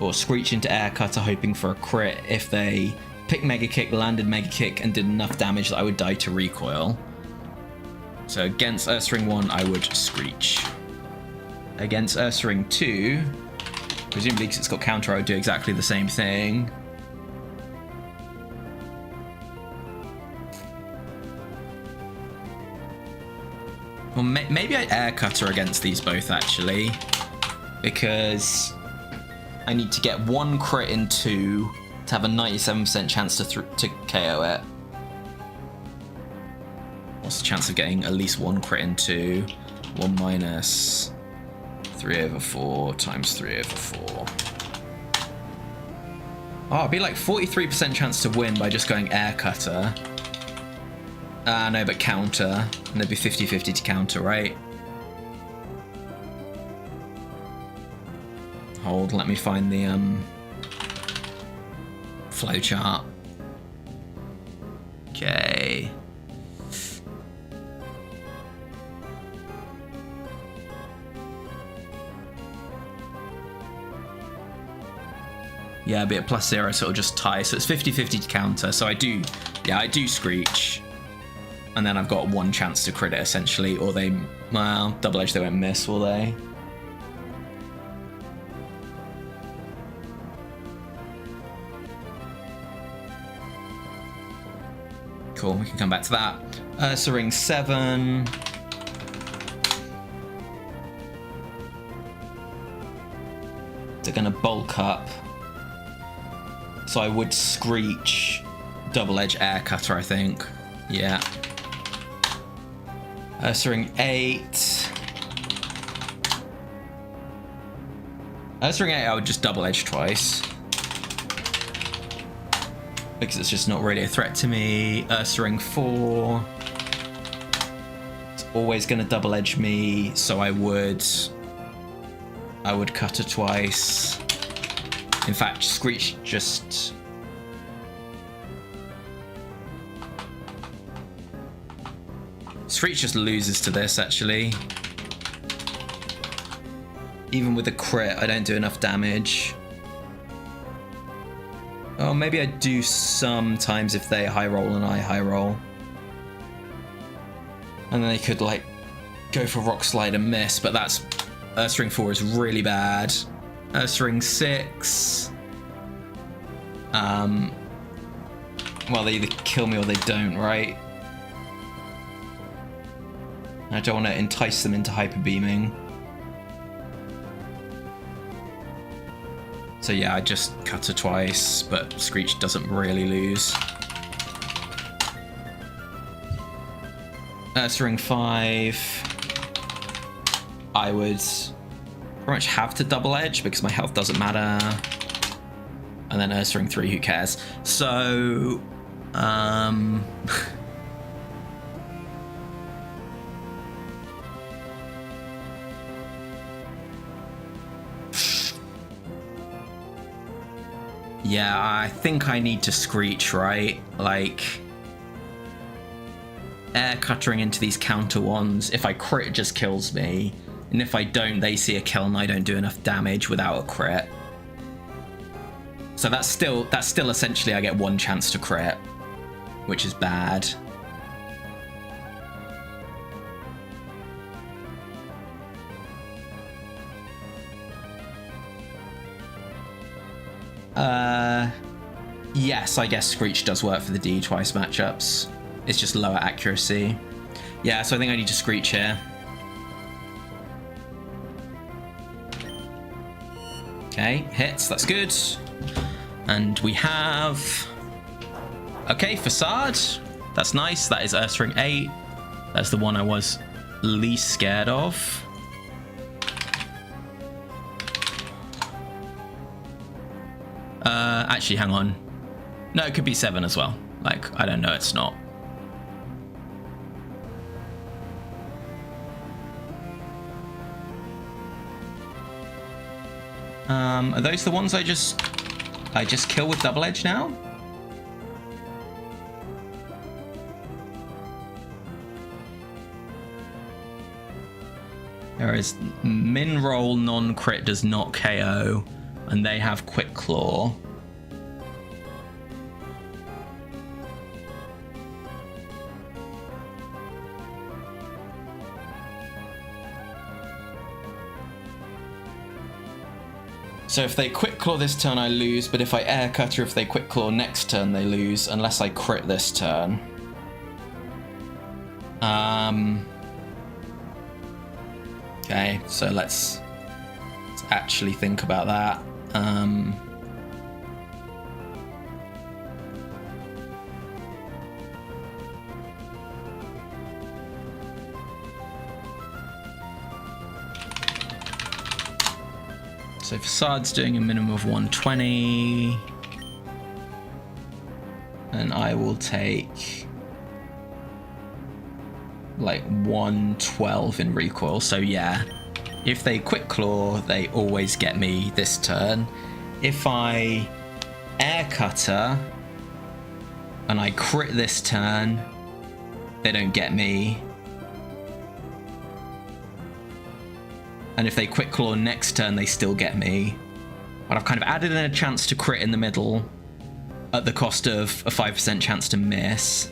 Or Screech into Air Cutter hoping for a crit if they picked Mega Kick, landed Mega Kick, and did enough damage that I would die to recoil. So against Ursaring 1, I would Screech. Against Ursaring 2, presumably because it's got counter, I would do exactly the same thing. Well, maybe I Air Cutter against these both, actually. Because I need to get 1 crit in 2 to have a 97% chance to KO it. What's the chance of getting at least 1 crit in 2? 1 minus 3/4 times 3/4. Oh, it'd be like 43% chance to win by just going Air Cutter. No, but counter. And there'd be 50-50 to counter, right? Hold, let me find the flowchart. Okay. Yeah, be at +0, so it'll just tie. So it's 50-50 to counter. So I do Screech. And then I've got one chance to crit it, essentially. Or they, well, double edge, they won't miss, will they? Cool, we can come back to that. Ursa Ring 7. They're gonna bulk up. So I would Screech, double edge air cutter, I think. Yeah. Ursa Ring 8. Ursa Ring 8 I would just double edge twice. Because it's just not really a threat to me. Ursa Ring 4. It's always going to double edge me, so I would cutter twice. In fact, Screech just... Screech just loses to this, actually. Even with a crit, I don't do enough damage. Oh, maybe I do sometimes if they high roll and I high roll. And then they could, like, go for Rock Slide and miss, but that's... Ursa Ring 4 is really bad. Ursa Ring 6... Well, they either kill me or they don't, right? I don't want to entice them into hyper beaming. So yeah, I just cutter twice, but Screech doesn't really lose. Ursa Ring 5. I would pretty much have to double edge because my health doesn't matter. And then Ursa Ring 3, who cares? So, yeah, I think I need to Screech, right? Like, air cuttering into these counter ones. If I crit, it just kills me. And if I don't, they see a kill and I don't do enough damage without a crit. So that's still essentially I get one chance to crit, which is bad. Yes, I guess Screech does work for the D twice matchups. It's just lower accuracy. Yeah, so I think I need to Screech here. Okay, hits, that's good. And we have... Okay, Facade. That's nice. That is Ursa Ring 8. That's the one I was least scared of. Actually, hang on. No, it could be 7 as well. Like, I don't know, it's not. Are those the ones I just kill with double edge now? There is min roll non-crit does not KO, and they have quick claw. So if they quick claw this turn, I lose, but if I air cutter, if they quick claw next turn, they lose, unless I crit this turn. Okay, so let's actually think about that. So Facade's doing a minimum of 120. And I will take like 112 in recoil. So yeah, if they quick claw, they always get me this turn. If I air cutter and I crit this turn, they don't get me. And if they quick claw next turn, they still get me. But I've kind of added in a chance to crit in the middle at the cost of a 5% chance to miss.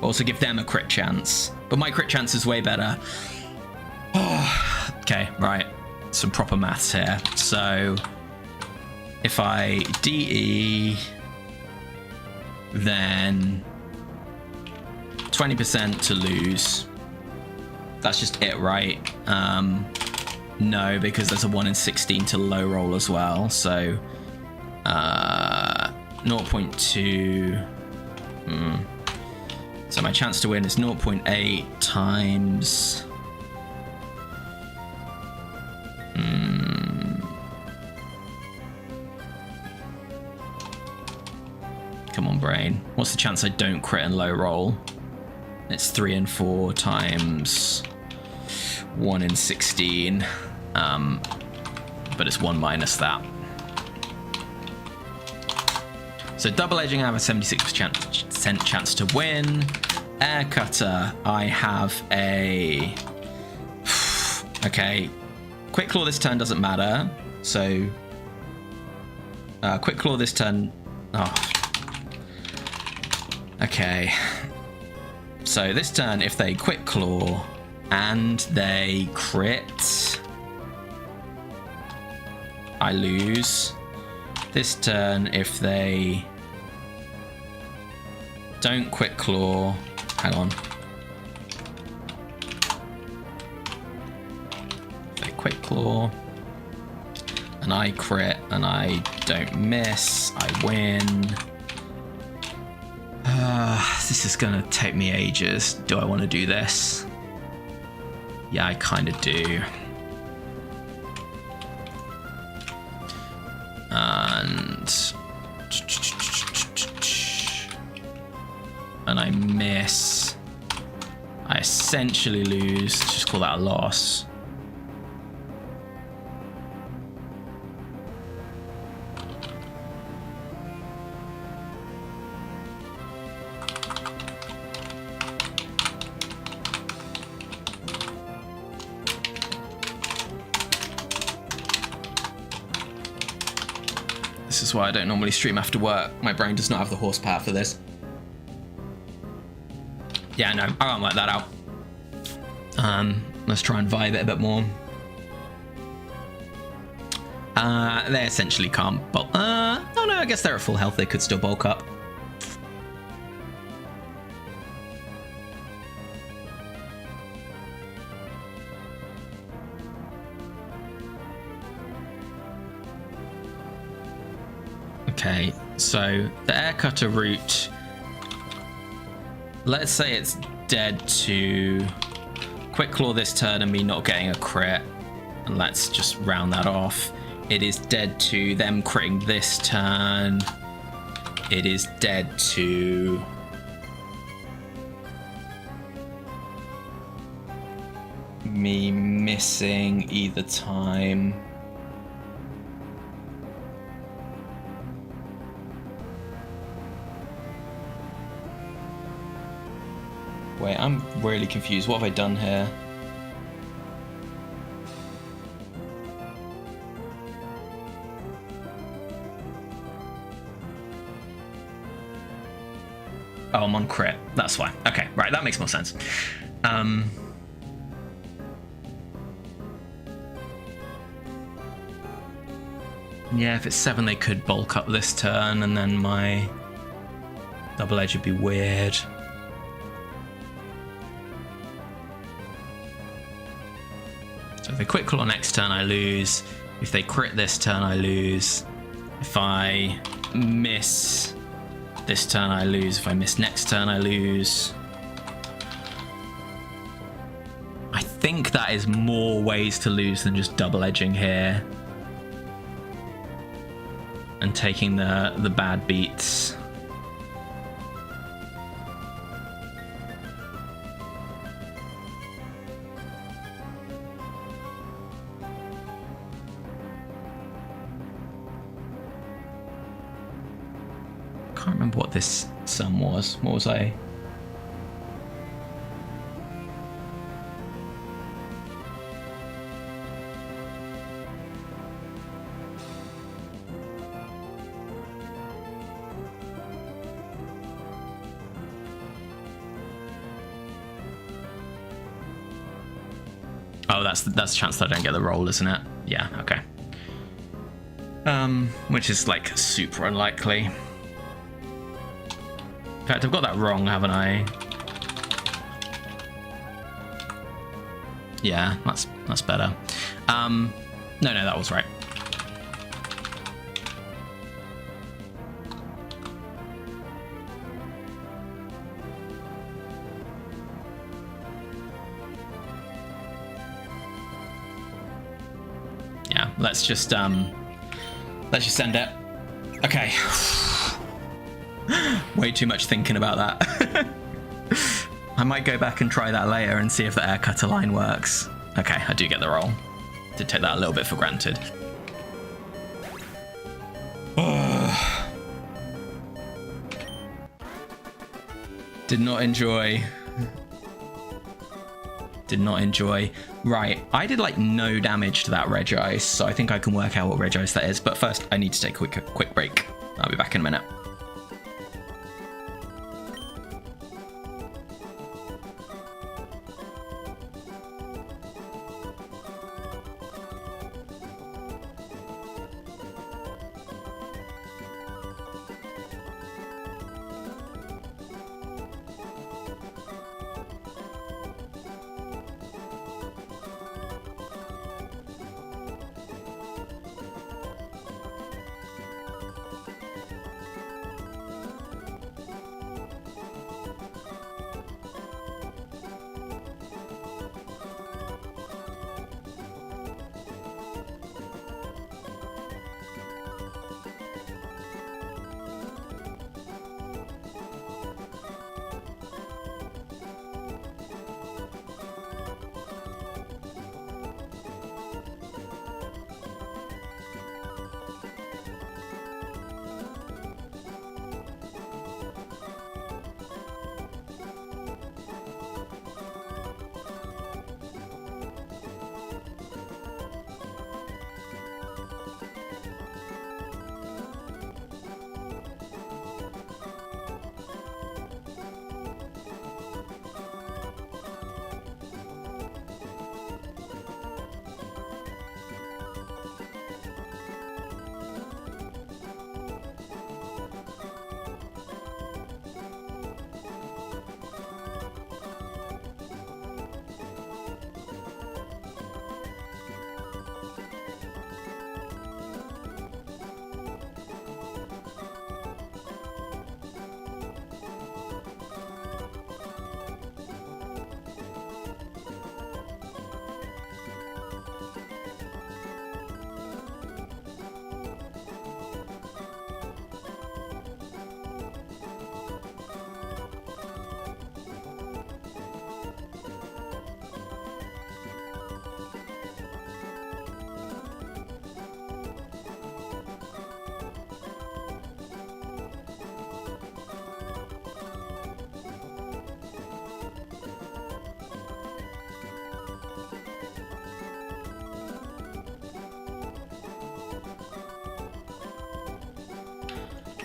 Also give them a crit chance, but my crit chance is way better. Okay, right. Some proper maths here. So if I DE, then 20% to lose. That's just it, right? No, because there's a 1 in 16 to low roll as well. So 0.2. So my chance to win is 0.8 times. Come on, brain. What's the chance I don't crit and low roll? It's 3 and 4 times 1 in 16. But it's 1 minus that. So double edging, I have a 76% chance to win. Air cutter, I have a... Okay. Quick claw this turn doesn't matter. So... quick claw this turn... Oh. Okay. So this turn, if they quick claw and they crit, I lose. This turn, if they don't quick claw, hang on. If they quick claw and I crit and I don't miss, I win. This is gonna take me ages. Do I want to do this? Yeah, I kind of do. And I miss. I essentially lose. Let's just call that a loss. This is why I don't normally stream after work. My brain does not have the horsepower for this. Yeah, no, I can't work that out. Let's try and vibe it a bit more. They essentially can't bulk. Oh no, I guess they're at full health. They could still bulk up. Okay, so the air cutter route, let's say it's dead to quick claw this turn and me not getting a crit, and let's just round that off. It is dead to them critting this turn. It is dead to me missing either time. Wait, I'm really confused. What have I done here? Oh, I'm on crit. That's why. Okay, right, that makes more sense. Yeah, if it's 7, they could bulk up this turn, and then my double edge would be weird. So if they quick claw next turn, I lose. If they crit this turn, I lose. If I miss this turn, I lose. If I miss next turn, I lose. I think that is more ways to lose than just double edging here and taking the bad beats. can't remember what this sum was. What was I? Oh, that's the chance that I don't get the roll, isn't it? Yeah, okay. Which is like super unlikely. In fact, I've got that wrong, haven't I? Yeah, that's better. No, that was right. Yeah, let's just end it. Okay. Way too much thinking about that. I might go back and try that later and see if the air cutter line works. Okay, I do get the roll. Did take that a little bit for granted. Did not enjoy. Right, I did like no damage to that Regice, so I think I can work out what Regice that is. But first, I need to take a quick break. I'll be back in a minute.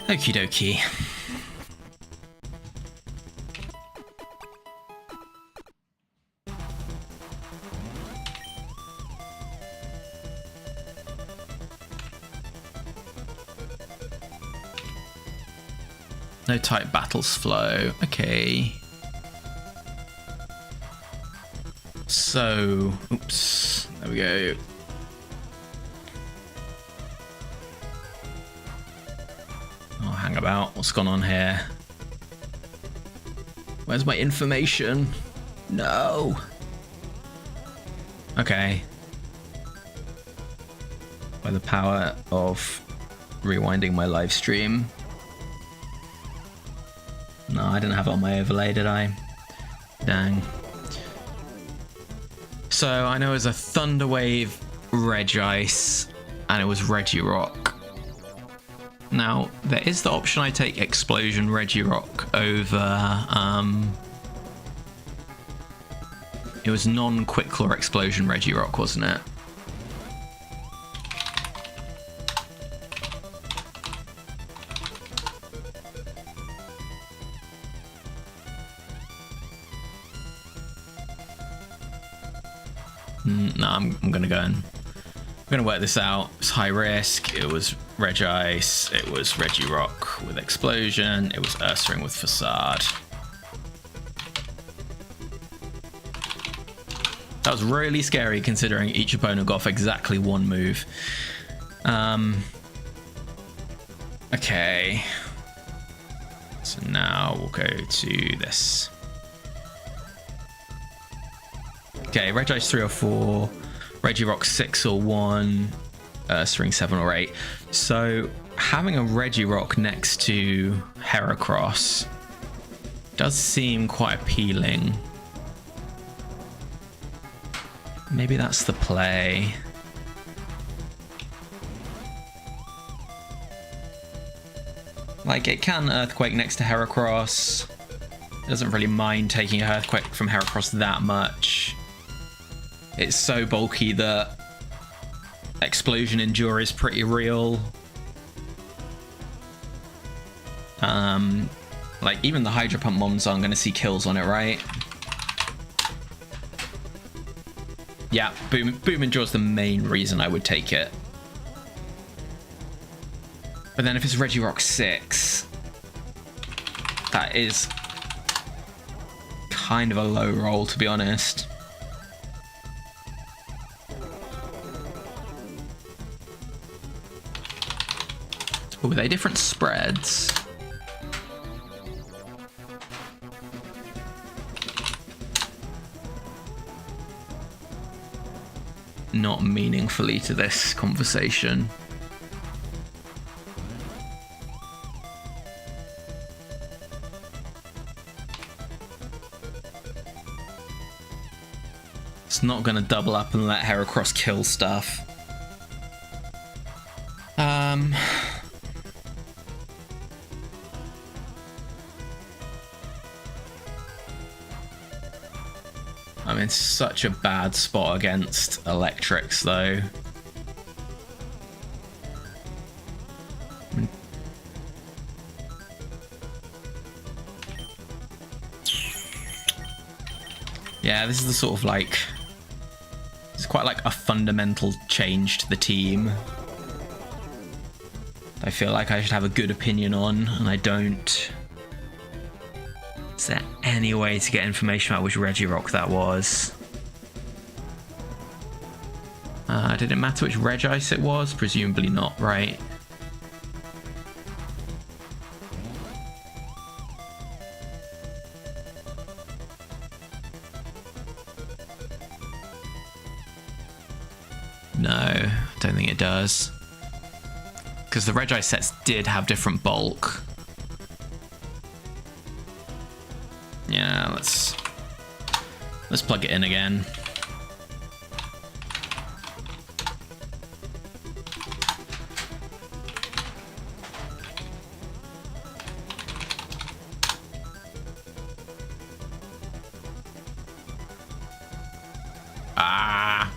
Okie dokie. No tight battles flow. Okay. So, oops. There we go. Oh, hang about. What's gone on here? Where's my information? No. Okay. By the power of rewinding my live stream. No, I didn't have it on my overlay, did I? Dang. So I know it was a Thunderwave Regice, and it was Regirock. Now, there is the option I take Explosion Regirock over... it was non-Quick Claw Explosion Regirock, wasn't it? No, I'm gonna go and I'm gonna work this out. It's high risk. It was Regice. It was Regirock with Explosion. It was Ursaring with Facade. That was really scary considering each opponent got off exactly one move. Okay. So now we'll go to this. Okay, Regice 3 or 4, Regirock 6 or 1, Ursaring 7 or 8. So having a Regirock next to Heracross does seem quite appealing. Maybe that's the play. Like, it can Earthquake next to Heracross. It doesn't really mind taking a Earthquake from Heracross that much. It's so bulky that Explosion Endure is pretty real. Like, even the Hydro Pump Mons aren't going to see kills on it, right? Yeah, Boom Endure is the main reason I would take it. But then if it's Regirock 6, that is kind of a low roll, to be honest. Were they different spreads? Not meaningfully to this conversation. It's not going to double up and let Heracross kill stuff. I'm in such a bad spot against electrics, though. Yeah, this is the sort of like... It's quite like a fundamental change to the team. I feel like I should have a good opinion on, and I don't. Is there any way to get information about which Regirock that was? Did it matter which Regice it was? Presumably not, right? No, I don't think it does. Because the Regice sets did have different bulk. Yeah, let's plug it in again. Ah.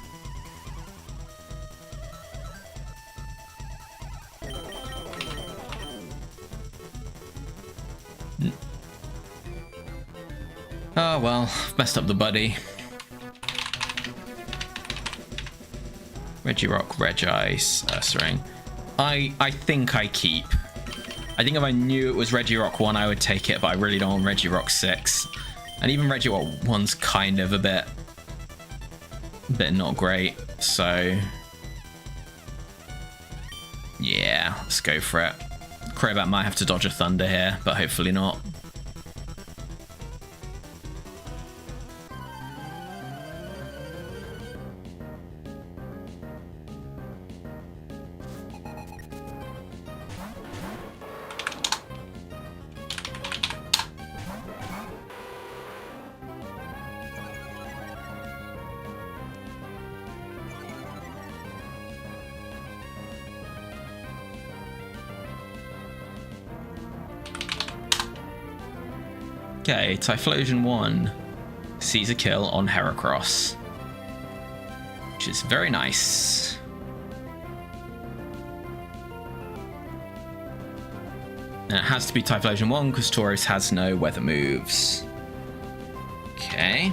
Oh well, I've messed up the buddy. Regirock, Regice, Ursaring. I think I keep. I think if I knew it was Regirock 1, I would take it, but I really don't want Regirock 6. And even Regirock 1's kind of a bit not great, so... Yeah, let's go for it. Crobat might have to dodge a Thunder here, but hopefully not. Okay, Typhlosion 1 sees a kill on Heracross, which is very nice. And it has to be Typhlosion 1 because Tauros has no weather moves. Okay.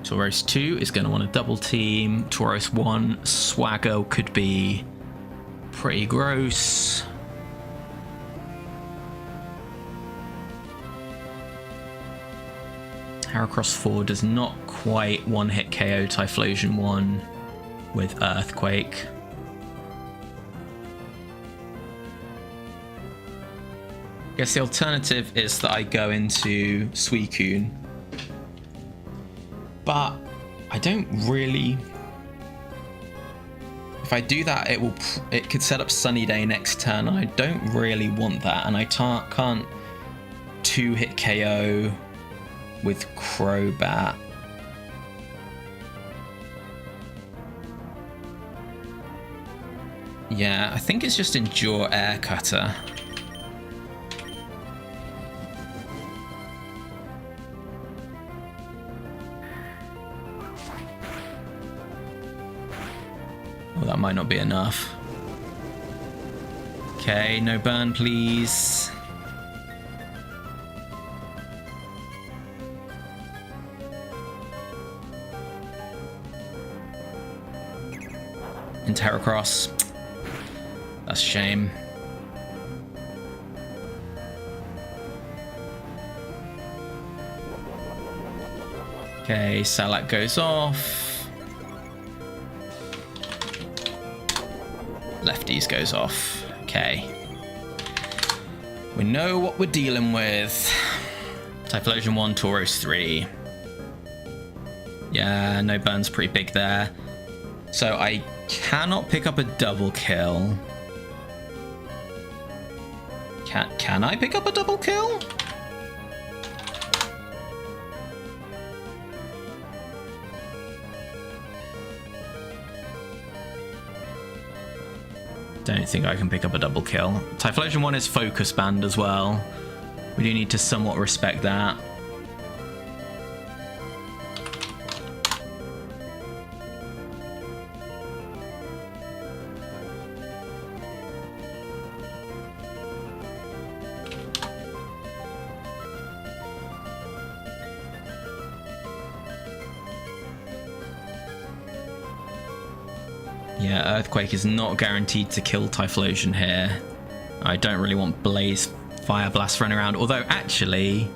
Tauros 2 is going to want to double team. Tauros 1 Swagger could be pretty gross. Heracross 4 does not quite one-hit KO Typhlosion 1 with Earthquake. I guess the alternative is that I go into Suicune. But I don't really... If I do that, it could set up Sunny Day next turn, and I don't really want that. And I can't 2-hit KO with Crobat. Yeah, I think it's just Endure Air Cutter. Well, that might not be enough. Okay, no burn, please. Into Heracross. That's a shame. Okay, Salak goes off. Lefties goes off. Okay. We know what we're dealing with. Typhlosion 1, Tauros 3. Yeah, no burn's pretty big there. So I cannot pick up a double kill. Can I pick up a double kill? Don't think I can pick up a double kill. Typhlosion 1 is focus banned as well. We do need to somewhat respect that. Yeah, Earthquake is not guaranteed to kill Typhlosion here. I don't really want Blaze Fire Blast running around, although actually...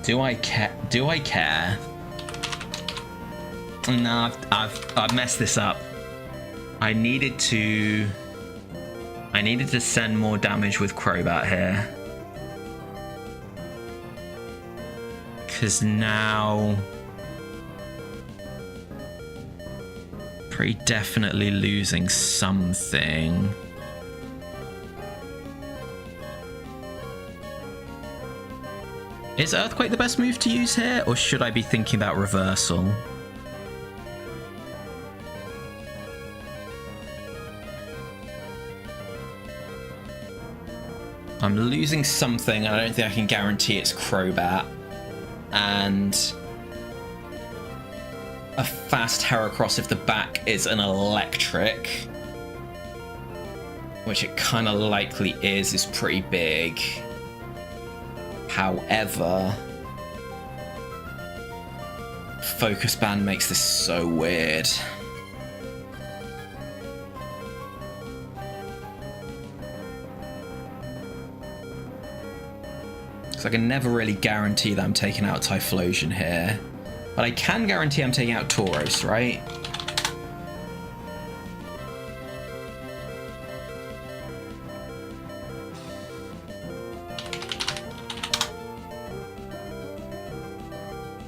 Do I care? No, I've messed this up. I needed to send more damage with Crobat here. Because now... Pretty definitely losing something. Is Earthquake the best move to use here, or should I be thinking about Reversal? I'm losing something, and I don't think I can guarantee it's Crobat. And a fast Heracross if the back is an electric, which it kind of likely is pretty big. However, Focus Ban makes this so weird. So I can never really guarantee that I'm taking out Typhlosion here. But I can guarantee I'm taking out Tauros, right?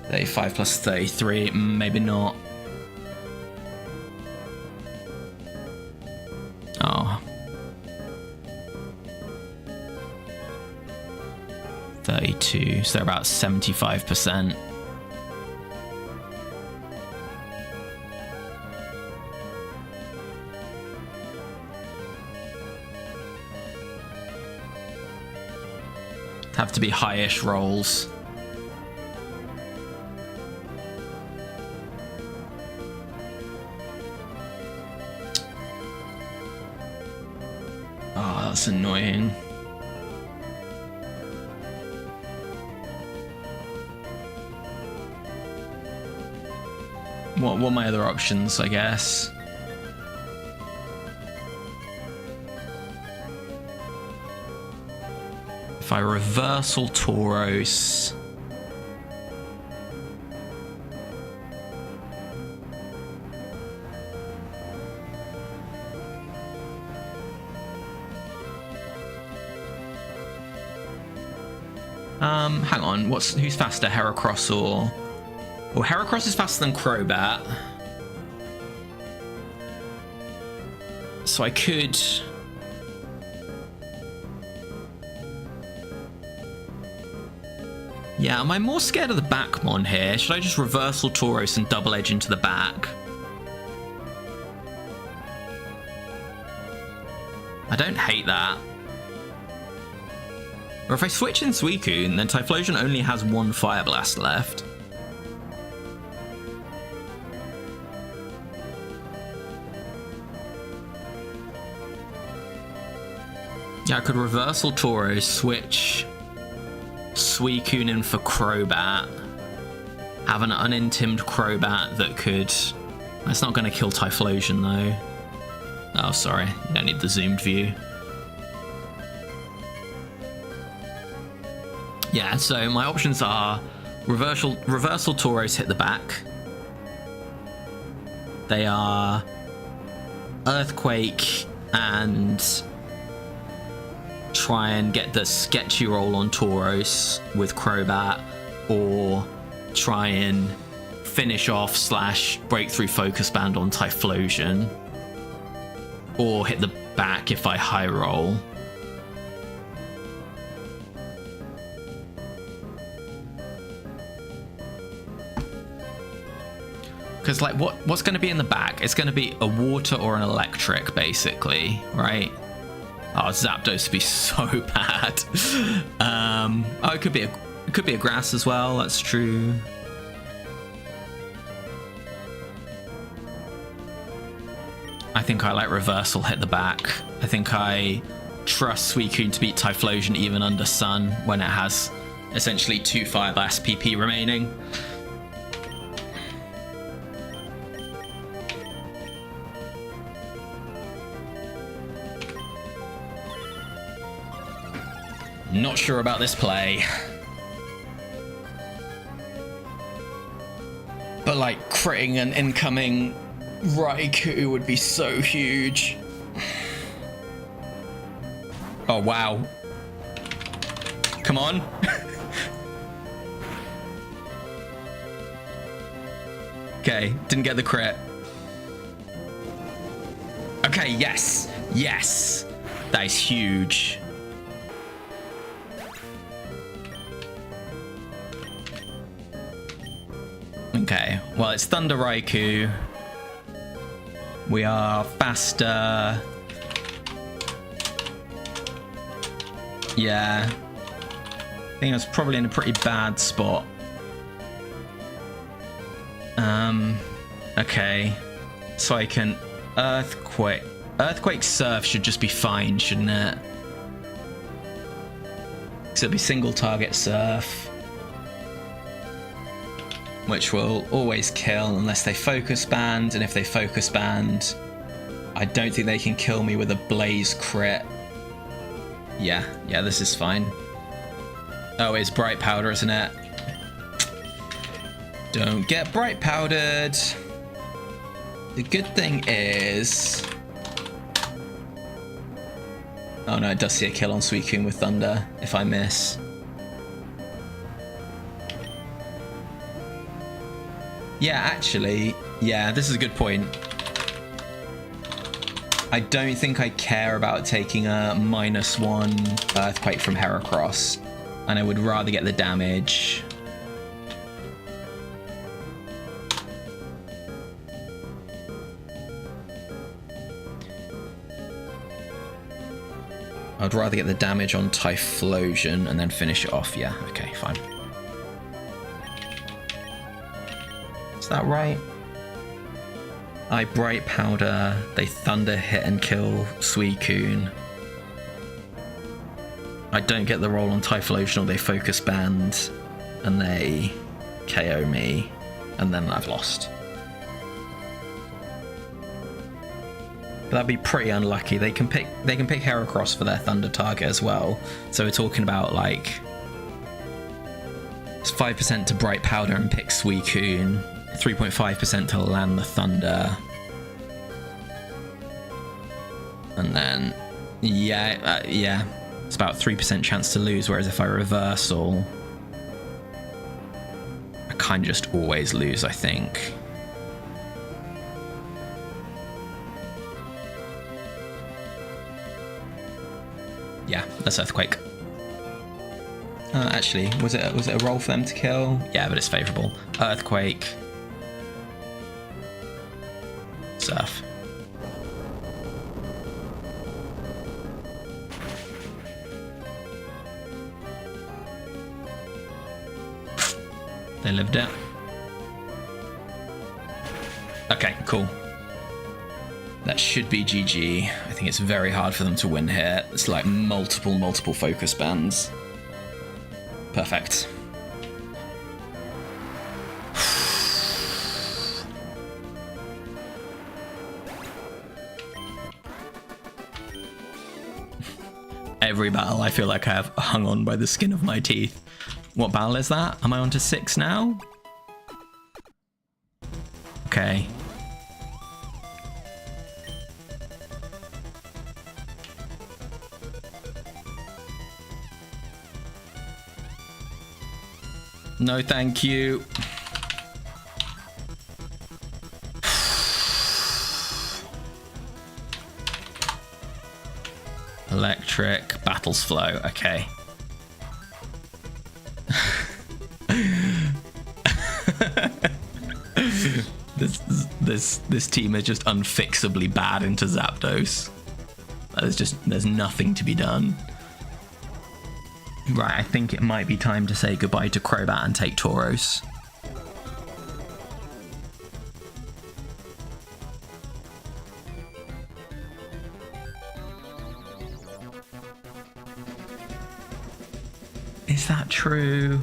$35 plus 33, maybe not. Oh. 32, so they're about 75%. have to be high-ish rolls. Oh, that's annoying. What are my other options, I guess? If I reversal Tauros... hang on, who's faster, Heracross or... Well, Heracross is faster than Crobat. So I could... Yeah, am I more scared of the Backmon here? Should I just reversal Tauros and double edge into the back? I don't hate that. Or if I switch in Suicune, then Typhlosion only has one Fire Blast left. Yeah, I could reversal Tauros, switch Suicune in for Crobat, have an unintimed Crobat that could... That's not going to kill Typhlosion though. Oh, sorry, you don't need the zoomed view. Yeah, so my options are reversal Tauros, hit the back. They are Earthquake and try and get the sketchy roll on Tauros with Crobat, or try and finish off / breakthrough Focus Band on Typhlosion, or hit the back if I high roll. Because, like, what's going to be in the back? It's going to be a water or an electric, basically, right? Oh, Zapdos would be so bad. Oh, it could be a grass as well. That's true. I think I like reversal, hit the back. I think I trust Suicune to beat Typhlosion even under Sun when it has essentially 2 Fire Blast PP remaining. Not sure about this play. But like critting an incoming Raikou would be so huge. Oh wow. Come on. Okay, didn't get the crit. Okay, yes. Yes. That is huge. Okay, well, it's Thunder Raikou. We are faster. Yeah. I think I was probably in a pretty bad spot. Okay. So I can Earthquake. Earthquake Surf should just be fine, shouldn't it? So it'll be single target Surf, which will always kill unless they Focus Band, and if they Focus Band, I don't think they can kill me with a Blaze crit. Yeah, this is fine. Oh, it's Bright Powder, isn't it? Don't get Bright Powdered. The good thing is... Oh no, it does see a kill on Suicune with Thunder if I miss. Yeah, actually, yeah, this is a good point. I don't think I care about taking a -1 Earthquake from Heracross, and I would rather get the damage. I'd rather get the damage on Typhlosion and then finish it off. Yeah, okay, fine. Is that right? I Bright Powder, they Thunder Hit and kill Suicune. I don't get the roll on Typhlosion, or they Focus Band and they KO me, and then I've lost. But that'd be pretty unlucky. They can pick Heracross for their Thunder target as well. So we're talking about like it's 5% to Bright Powder and pick Suicune, 3.5% to land the Thunder, and then yeah, it's about 3% chance to lose. Whereas if I reversal, I kind of just always lose, I think. Yeah, that's Earthquake. Actually, was it a roll for them to kill? Yeah, but it's favourable. Earthquake. Surf. They lived it. Okay, cool. That should be GG. I think it's very hard for them to win here. It's like multiple focus bands. Perfect. Every battle I feel like I have hung on by the skin of my teeth. What battle is that? Am I on to 6 now? Okay. No, thank you. Electric, battles flow, okay. This team is just unfixably bad into Zapdos. There's nothing to be done. Right, I think it might be time to say goodbye to Crobat and take Tauros. Is that true?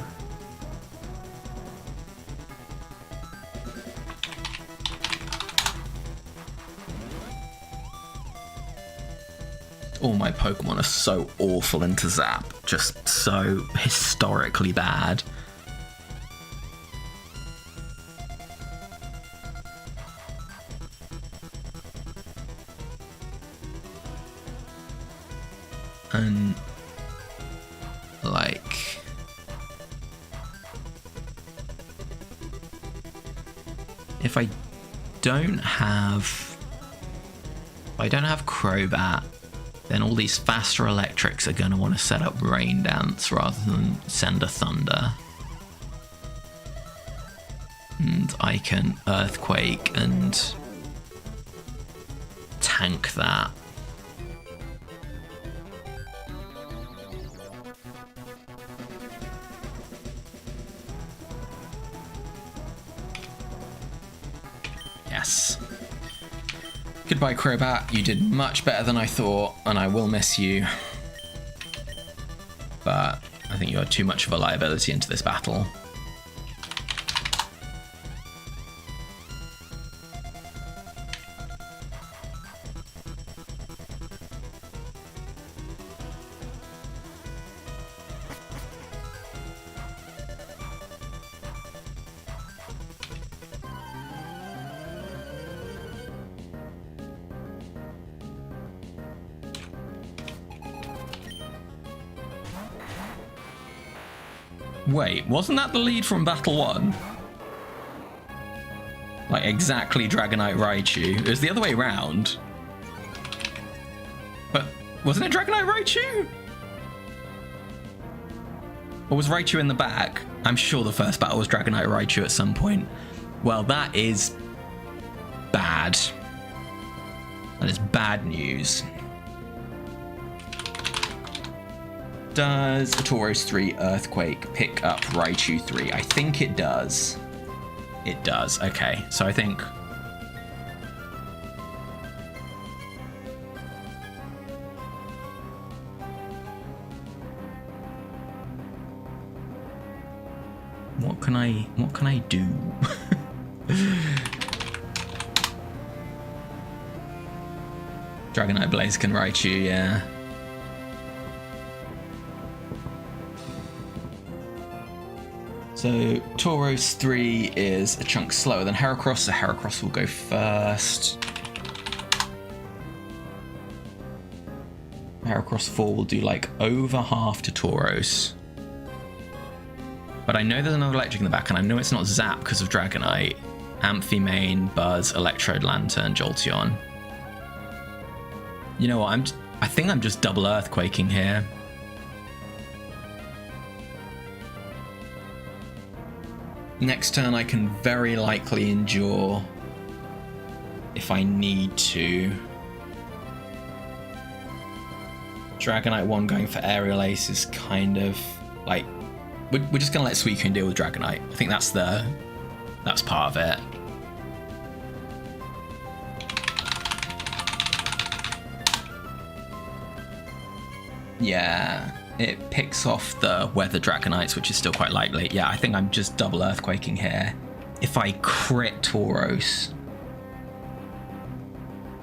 All my Pokemon are so awful into Zap, just so historically bad. And like if I don't have Crobat, then all these faster electrics are going to want to set up Rain Dance rather than send a Thunder. And I can Earthquake and tank that. Yes. Goodbye, Crobat. You did much better than I thought, and I will miss you. But I think you are too much of a liability into this battle. Wait, wasn't that the lead from Battle 1? Like, exactly Dragonite Raichu. It was the other way around. But, wasn't it Dragonite Raichu? Or was Raichu in the back? I'm sure the first battle was Dragonite Raichu at some point. Well, that is bad. That is bad news. Does a Tauros 3 Earthquake pick up Raichu 3? I think it does. It does. Okay, so I think... What can I do? Dragonite Blaziken Raichu, yeah. So Tauros 3 is a chunk slower than Heracross, so Heracross will go first. Heracross 4 will do like over half to Tauros. But I know there's another electric in the back, and I know it's not Zap because of Dragonite. Amphimane, Buzz, Electrode Lantern, Jolteon. You know what? I think I'm just double Earthquaking here. Next turn I can very likely endure if I need to. Dragonite 1 going for Aerial Ace is kind of like... We're just going to let Suicune deal with Dragonite. I think that's part of it. Yeah, it picks off the Weather Dragonites, which is still quite likely. Yeah, I think I'm just double Earthquaking here. If I crit Tauros,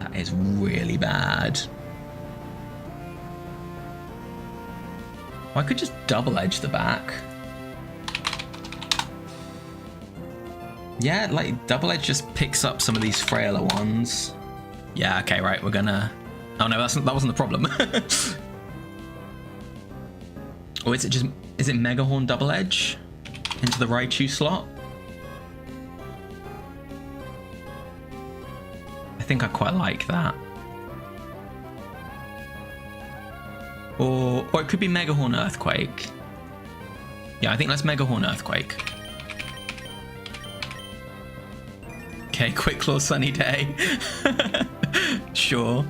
that is really bad. I could just double edge the back. Yeah, like double edge just picks up some of these frailer ones. Yeah, okay, right, we're gonna... Oh no, that wasn't the problem. Or is it Mega Horn double edge into the Raichu slot? I think I quite like that. Or it could be Mega Horn Earthquake. Yeah, I think let's Mega Horn Earthquake. Okay, Quick Claw Sunny Day. Sure.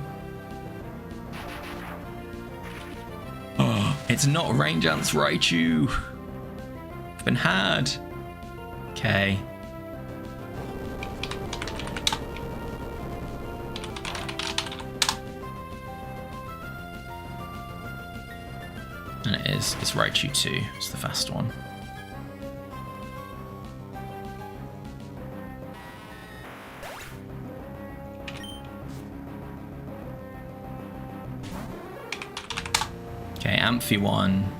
Oh, it's not Rain Dance Raichu. I've been had. Okay. And it's Raichu 2. It's the fast one. Okay, Amphi 1.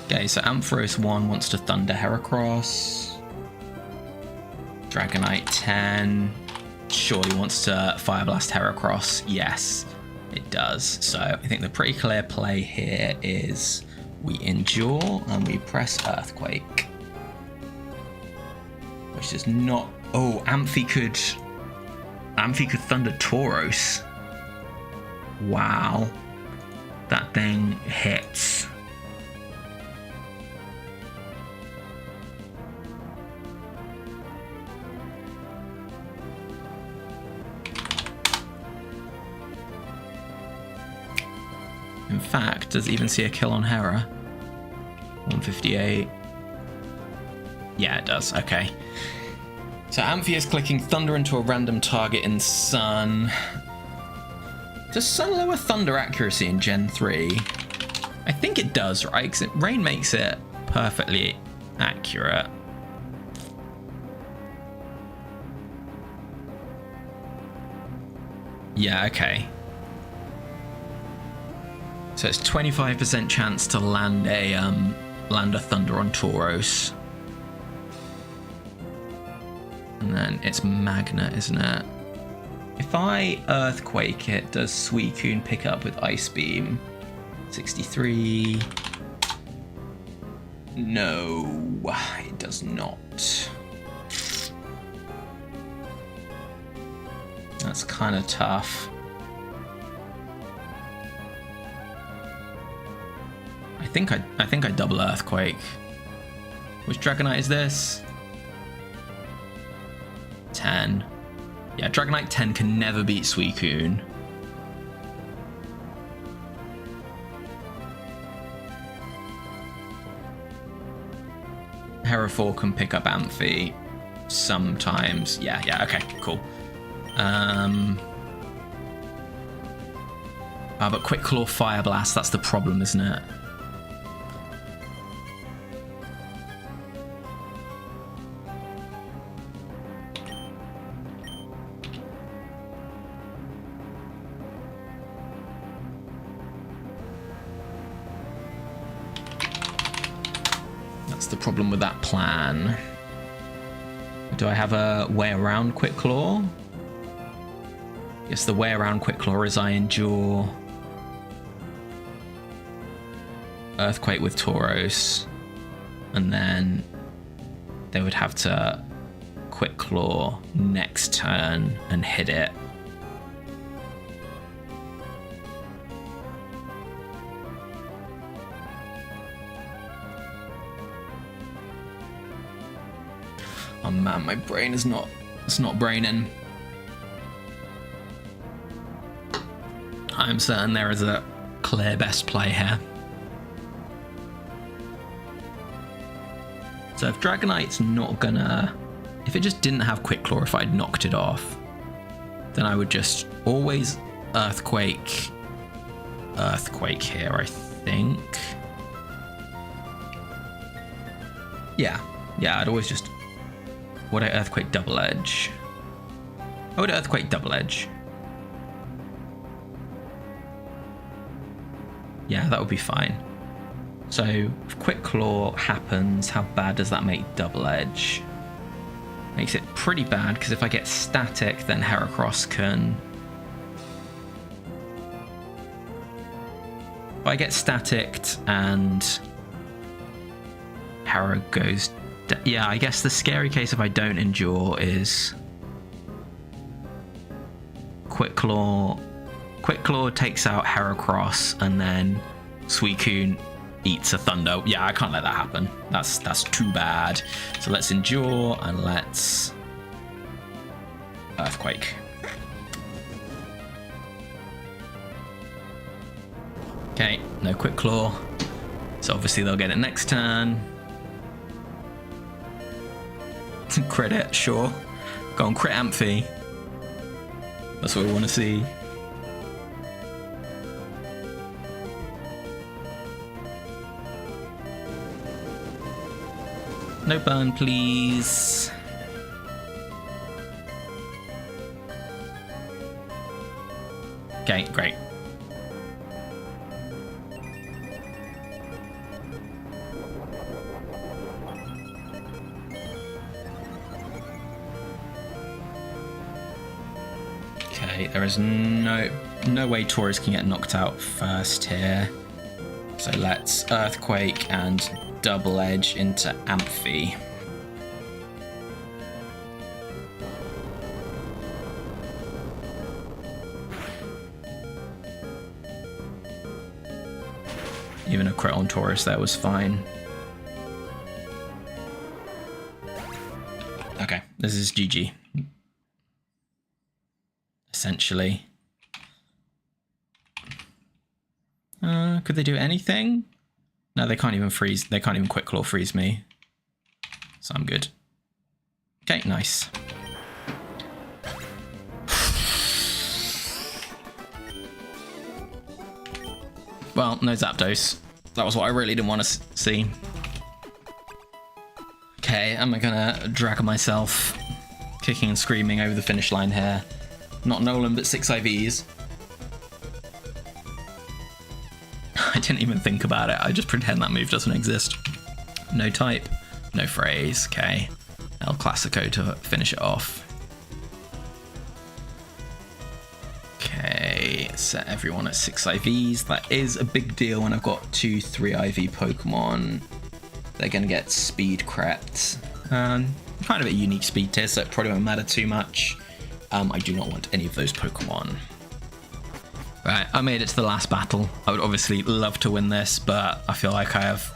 Okay, so Ampharos 1 wants to Thunder Heracross. Dragonite 10 surely wants to Fire Blast Heracross. Yes, it does. So I think the pretty clear play here is we endure and we press Earthquake. Which is not... Oh, Amphi could Thunder Tauros. Wow. That thing hits. In fact, does it even see a kill on Hera? 158. Yeah, it does. Okay. So Amphi is clicking Thunder into a random target in Sun. Does Sun lower Thunder accuracy in Gen 3? I think it does, right? Because Rain makes it perfectly accurate. Yeah, okay. So it's 25% chance to land a Thunder on Tauros. And then it's Magnet, isn't it? If I Earthquake it, does Suicune pick up with Ice Beam? 63. No, it does not. That's kind of tough. I think I double Earthquake. Which Dragonite is this? 10. Yeah, Dragonite 10 can never beat Suicune. Heracross can pick up Amphi sometimes. Yeah, okay, cool. But Quick Claw Fire Blast, that's the problem, isn't it? That's the problem with that plan. Do I have a way around Quick Claw? Yes, the way around Quick Claw is I endure Earthquake with Tauros, and then they would have to Quick Claw next turn and hit it. Oh man, my brain is not, it's not braining. I'm certain there is a clear best play here. So if Dragonite's not gonna... If it just didn't have Quick Claw, if I'd knocked it off, then I would just always Earthquake here, I think. Yeah, I'd always just... Would I Earthquake Double Edge? I would Earthquake Double Edge. Yeah, that would be fine. So, if Quick Claw happens, how bad does that make Double Edge? Makes it pretty bad, because if I get Static, then Heracross can... If I get Staticked and Hera goes... Yeah, I guess the scary case if I don't endure is... Quick Claw takes out Heracross, and then Suicune eats a Thunder. Yeah, I can't let that happen. That's too bad. So let's endure and let's Earthquake. Okay, no Quick Claw. So obviously they'll get it next turn. Crit it, sure. Go on, crit Amphi. That's what we want to see. No burn, please. Okay, great. Okay, there is no way Tauros can get knocked out first here. So let's Earthquake and Double Edge into Amphi. Even a crit on Tauros there was fine. Okay, this is GG. Essentially. Could they do anything? No, they can't even freeze. They can't even Quick Claw freeze me. So I'm good. Okay, nice. Well, no Zapdos. That was what I really didn't want to see. Okay, am I gonna drag myself kicking and screaming over the finish line here? Not Nolan, but 6 IVs. I didn't even think about it. I just pretend that move doesn't exist. No type, no phrase. Okay. El Clasico to finish it off. Okay, set everyone at 6 IVs. That is a big deal when I've got 2 3 IV Pokemon. They're going to get speed crept. Kind of a unique speed tier, so it probably won't matter too much. I do not want any of those Pokemon. Right, I made it to the last battle. I would obviously love to win this, but I feel like I have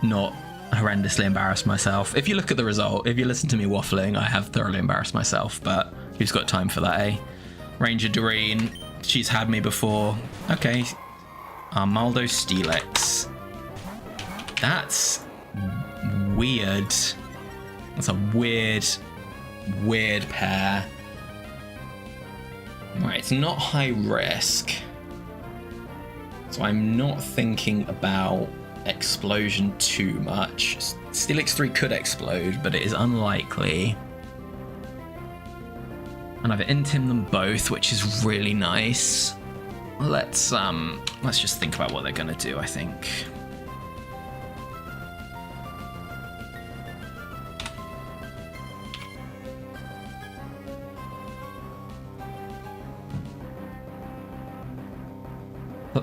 not horrendously embarrassed myself. If you look at the result, if you listen to me waffling, I have thoroughly embarrassed myself, but Who's got time for that, eh? Ranger Doreen. She's had me before. Okay. Armaldo Steelix. That's weird. That's a weird pair. Right, it's not high risk. So I'm not thinking about explosion too much. Steelix 3 could explode, but it is unlikely. And I've intim them both, which is really nice. Let's just think about what they're gonna do, I think.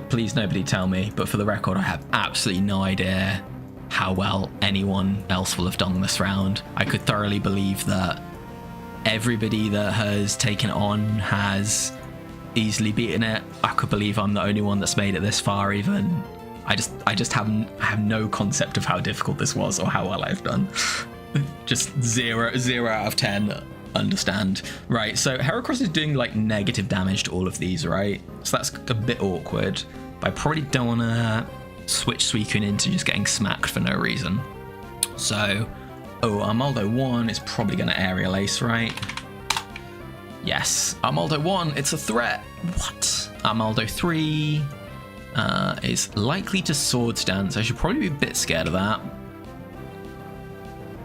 Please nobody tell me, but for the record, I have absolutely no idea how well anyone else will have done this round. I could thoroughly believe that everybody that has taken it on has easily beaten it. I could believe I'm the only one that's made it this far even. I just have no concept of how difficult this was or how well I've done. Just zero out of 10 understand. Right, so Heracross is doing like negative damage to all of these, right? So that's a bit awkward, but I probably don't want to switch Suicune into just getting smacked for no reason. So, Armaldo 1 is probably going to Aerial Ace, right? Yes, Armaldo 1, it's a threat. What? Armaldo 3 is likely to Swords Dance. I should probably be a bit scared of that,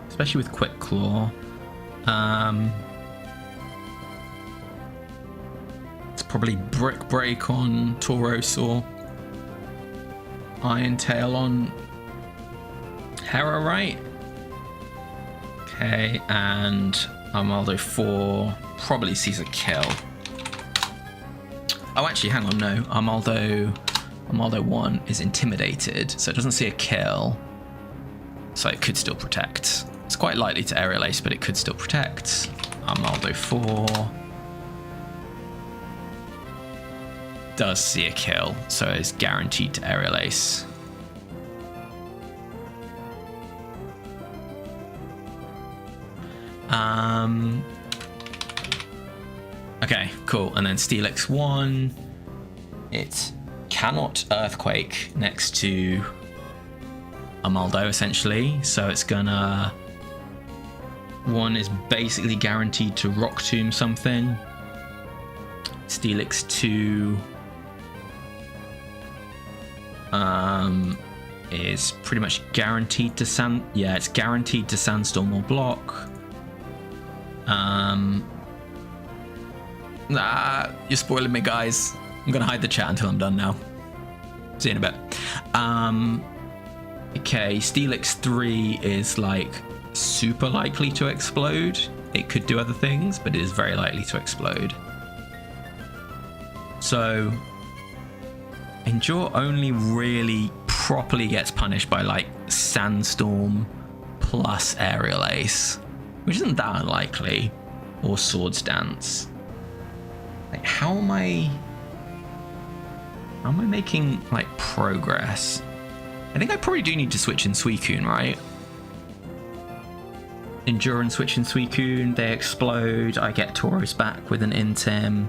especially with Quick Claw. It's probably Brick Break on Taurosaur, Iron Tail on Hera, right? Okay, and Armaldo 4 probably sees a kill. Oh, actually, hang on, no. Armaldo 1 is intimidated, so it doesn't see a kill. So it could still protect. It's quite likely to Aerial Ace, but it could still protect. Armaldo 4 does see a kill, so it's guaranteed to Aerial Ace. Okay, cool. And then Steelix 1, it cannot Earthquake next to Armaldo, essentially, so it's gonna... 1 is basically guaranteed to Rock Tomb something. Steelix 2 is pretty much guaranteed to it's guaranteed to Sandstorm or Block. You're spoiling me, guys. I'm gonna hide the chat until I'm done now. See you in a bit. Okay, Steelix 3 is like super likely to explode. It could do other things, but it is very likely to explode. So Endure only really properly gets punished by like Sandstorm plus Aerial Ace, which isn't that unlikely, or Swords Dance. Like, how am I making like progress? I think I probably do need to switch in Suicune, right? Endure and switch in Suicune, they explode, I get Tauros back with an Intim.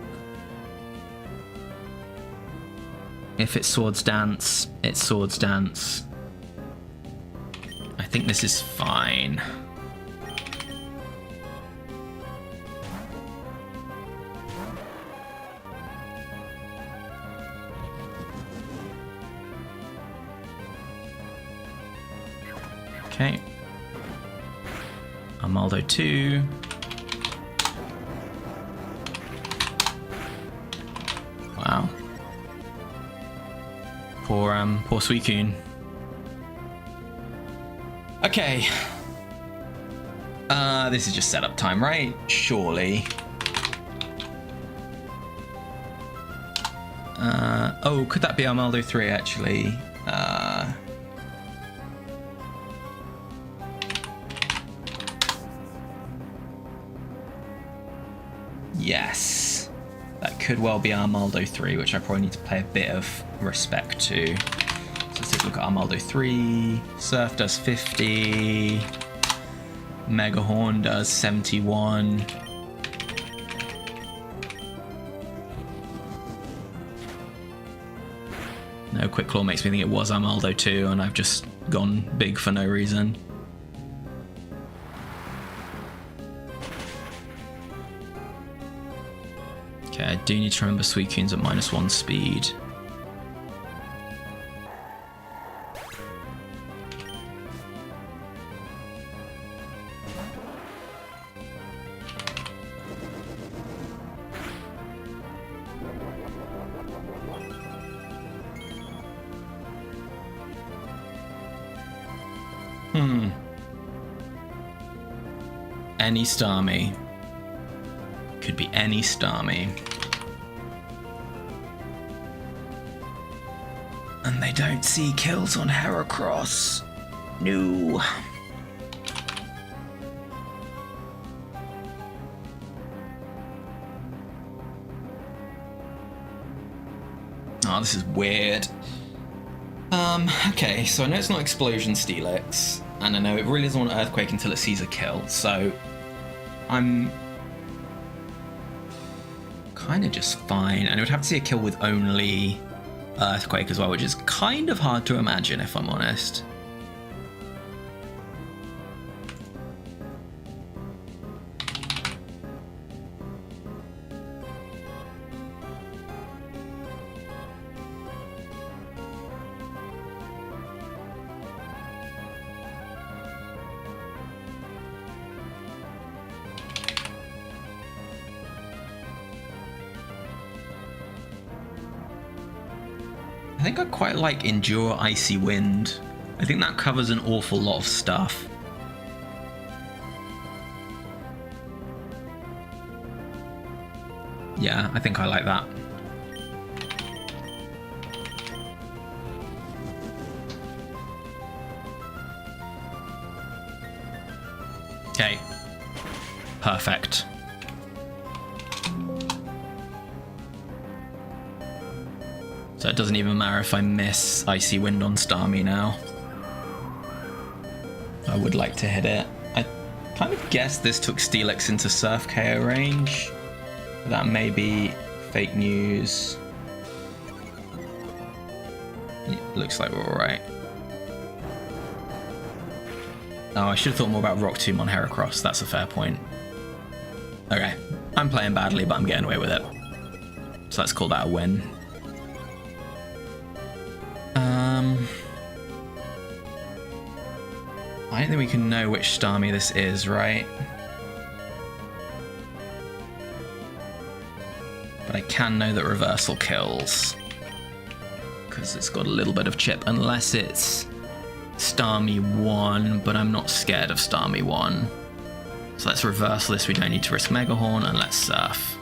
If it's Swords Dance, it's Swords Dance. I think this is fine. Okay. Armaldo 2. Wow. Poor Suicune. Okay. This is just setup time, right? Surely. Oh, could that be Armaldo 3 actually? Yes, that could well be Armaldo 3, which I probably need to pay a bit of respect to. So let's take a look at Armaldo 3. Surf does 50. Megahorn does 71. No, Quick Claw makes me think it was Armaldo too, and I've just gone big for no reason. Okay, I do need to remember Suicune's at -1 speed. Any Starmie. Could be any Starmie. And they don't see kills on Heracross. No. Oh, this is weird. Okay, so I know it's not Explosion Steelix, and I know it really doesn't want Earthquake until it sees a kill, so I'm kind of just fine. And it would have to see a kill with only Earthquake as well, which is kind of hard to imagine, if I'm honest. I think I quite like Endure Icy Wind. I think that covers an awful lot of stuff. Yeah, I think I like that. Okay. Perfect. So it doesn't even matter if I miss Icy Wind on Starmie now. I would like to hit it. I kind of guessed this took Steelix into Surf KO range. That may be fake news. It looks like we're alright. Oh, I should have thought more about Rock Tomb on Heracross. That's a fair point. Okay, I'm playing badly, but I'm getting away with it. So let's call that a win. I don't think we can know which Starmie this is, right? But I can know that Reversal kills. Because it's got a little bit of chip, unless it's Starmie 1, but I'm not scared of Starmie 1. So let's Reversal this, we don't need to risk Megahorn, and let's Surf.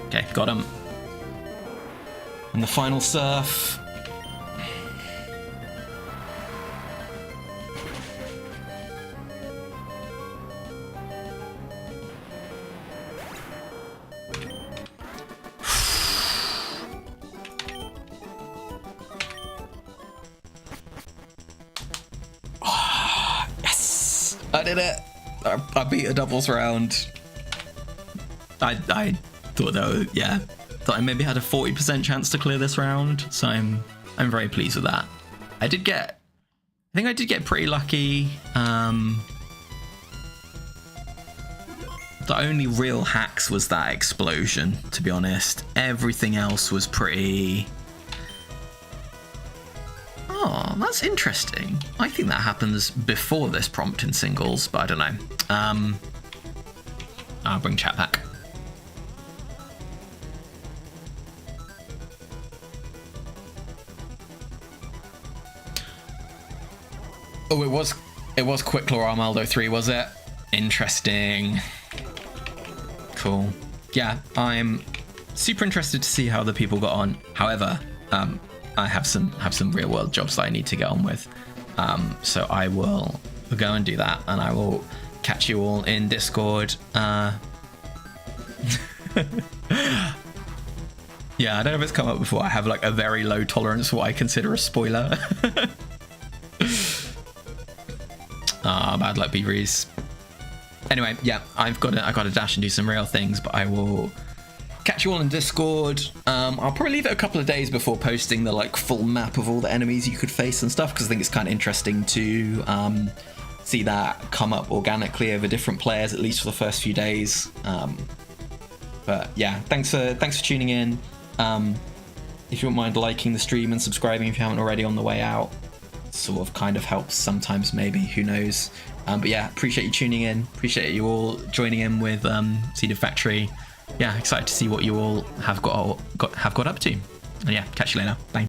Okay, got him. And the final Surf. Yes! I did it! I beat a doubles round. I thought that was, yeah. Thought I maybe had a 40% chance to clear this round, so I'm very pleased with that. I think I did get pretty lucky. The only real hacks was that explosion, to be honest. Everything else was pretty... Oh, that's interesting. I think that happens before this prompt in singles, but I don't know. I'll bring chat back. Oh, it was Quick Claw Armaldo 3, was it? Interesting. Cool. Yeah, I'm super interested to see how the people got on. However, I have some real world jobs that I need to get on with. So I will go and do that, and I will catch you all in Discord. Yeah, I don't know if it's come up before. I have like a very low tolerance for what I consider a spoiler. Ah, bad luck, B-Breeze. anyway, yeah, I've got to dash and do some real things, but I will catch you all in Discord. I'll probably leave it a couple of days before posting the like full map of all the enemies you could face and stuff, because I think it's kind of interesting to see that come up organically over different players, at least for the first few days. But yeah, thanks for tuning in. If you wouldn't mind liking the stream and subscribing if you haven't already on the way out, sort of kind of helps sometimes, maybe, who knows. But yeah, appreciate you tuning in, appreciate you all joining in with Seeded Factory. Yeah, excited to see what you all have got up to. And yeah, catch you later. Bye.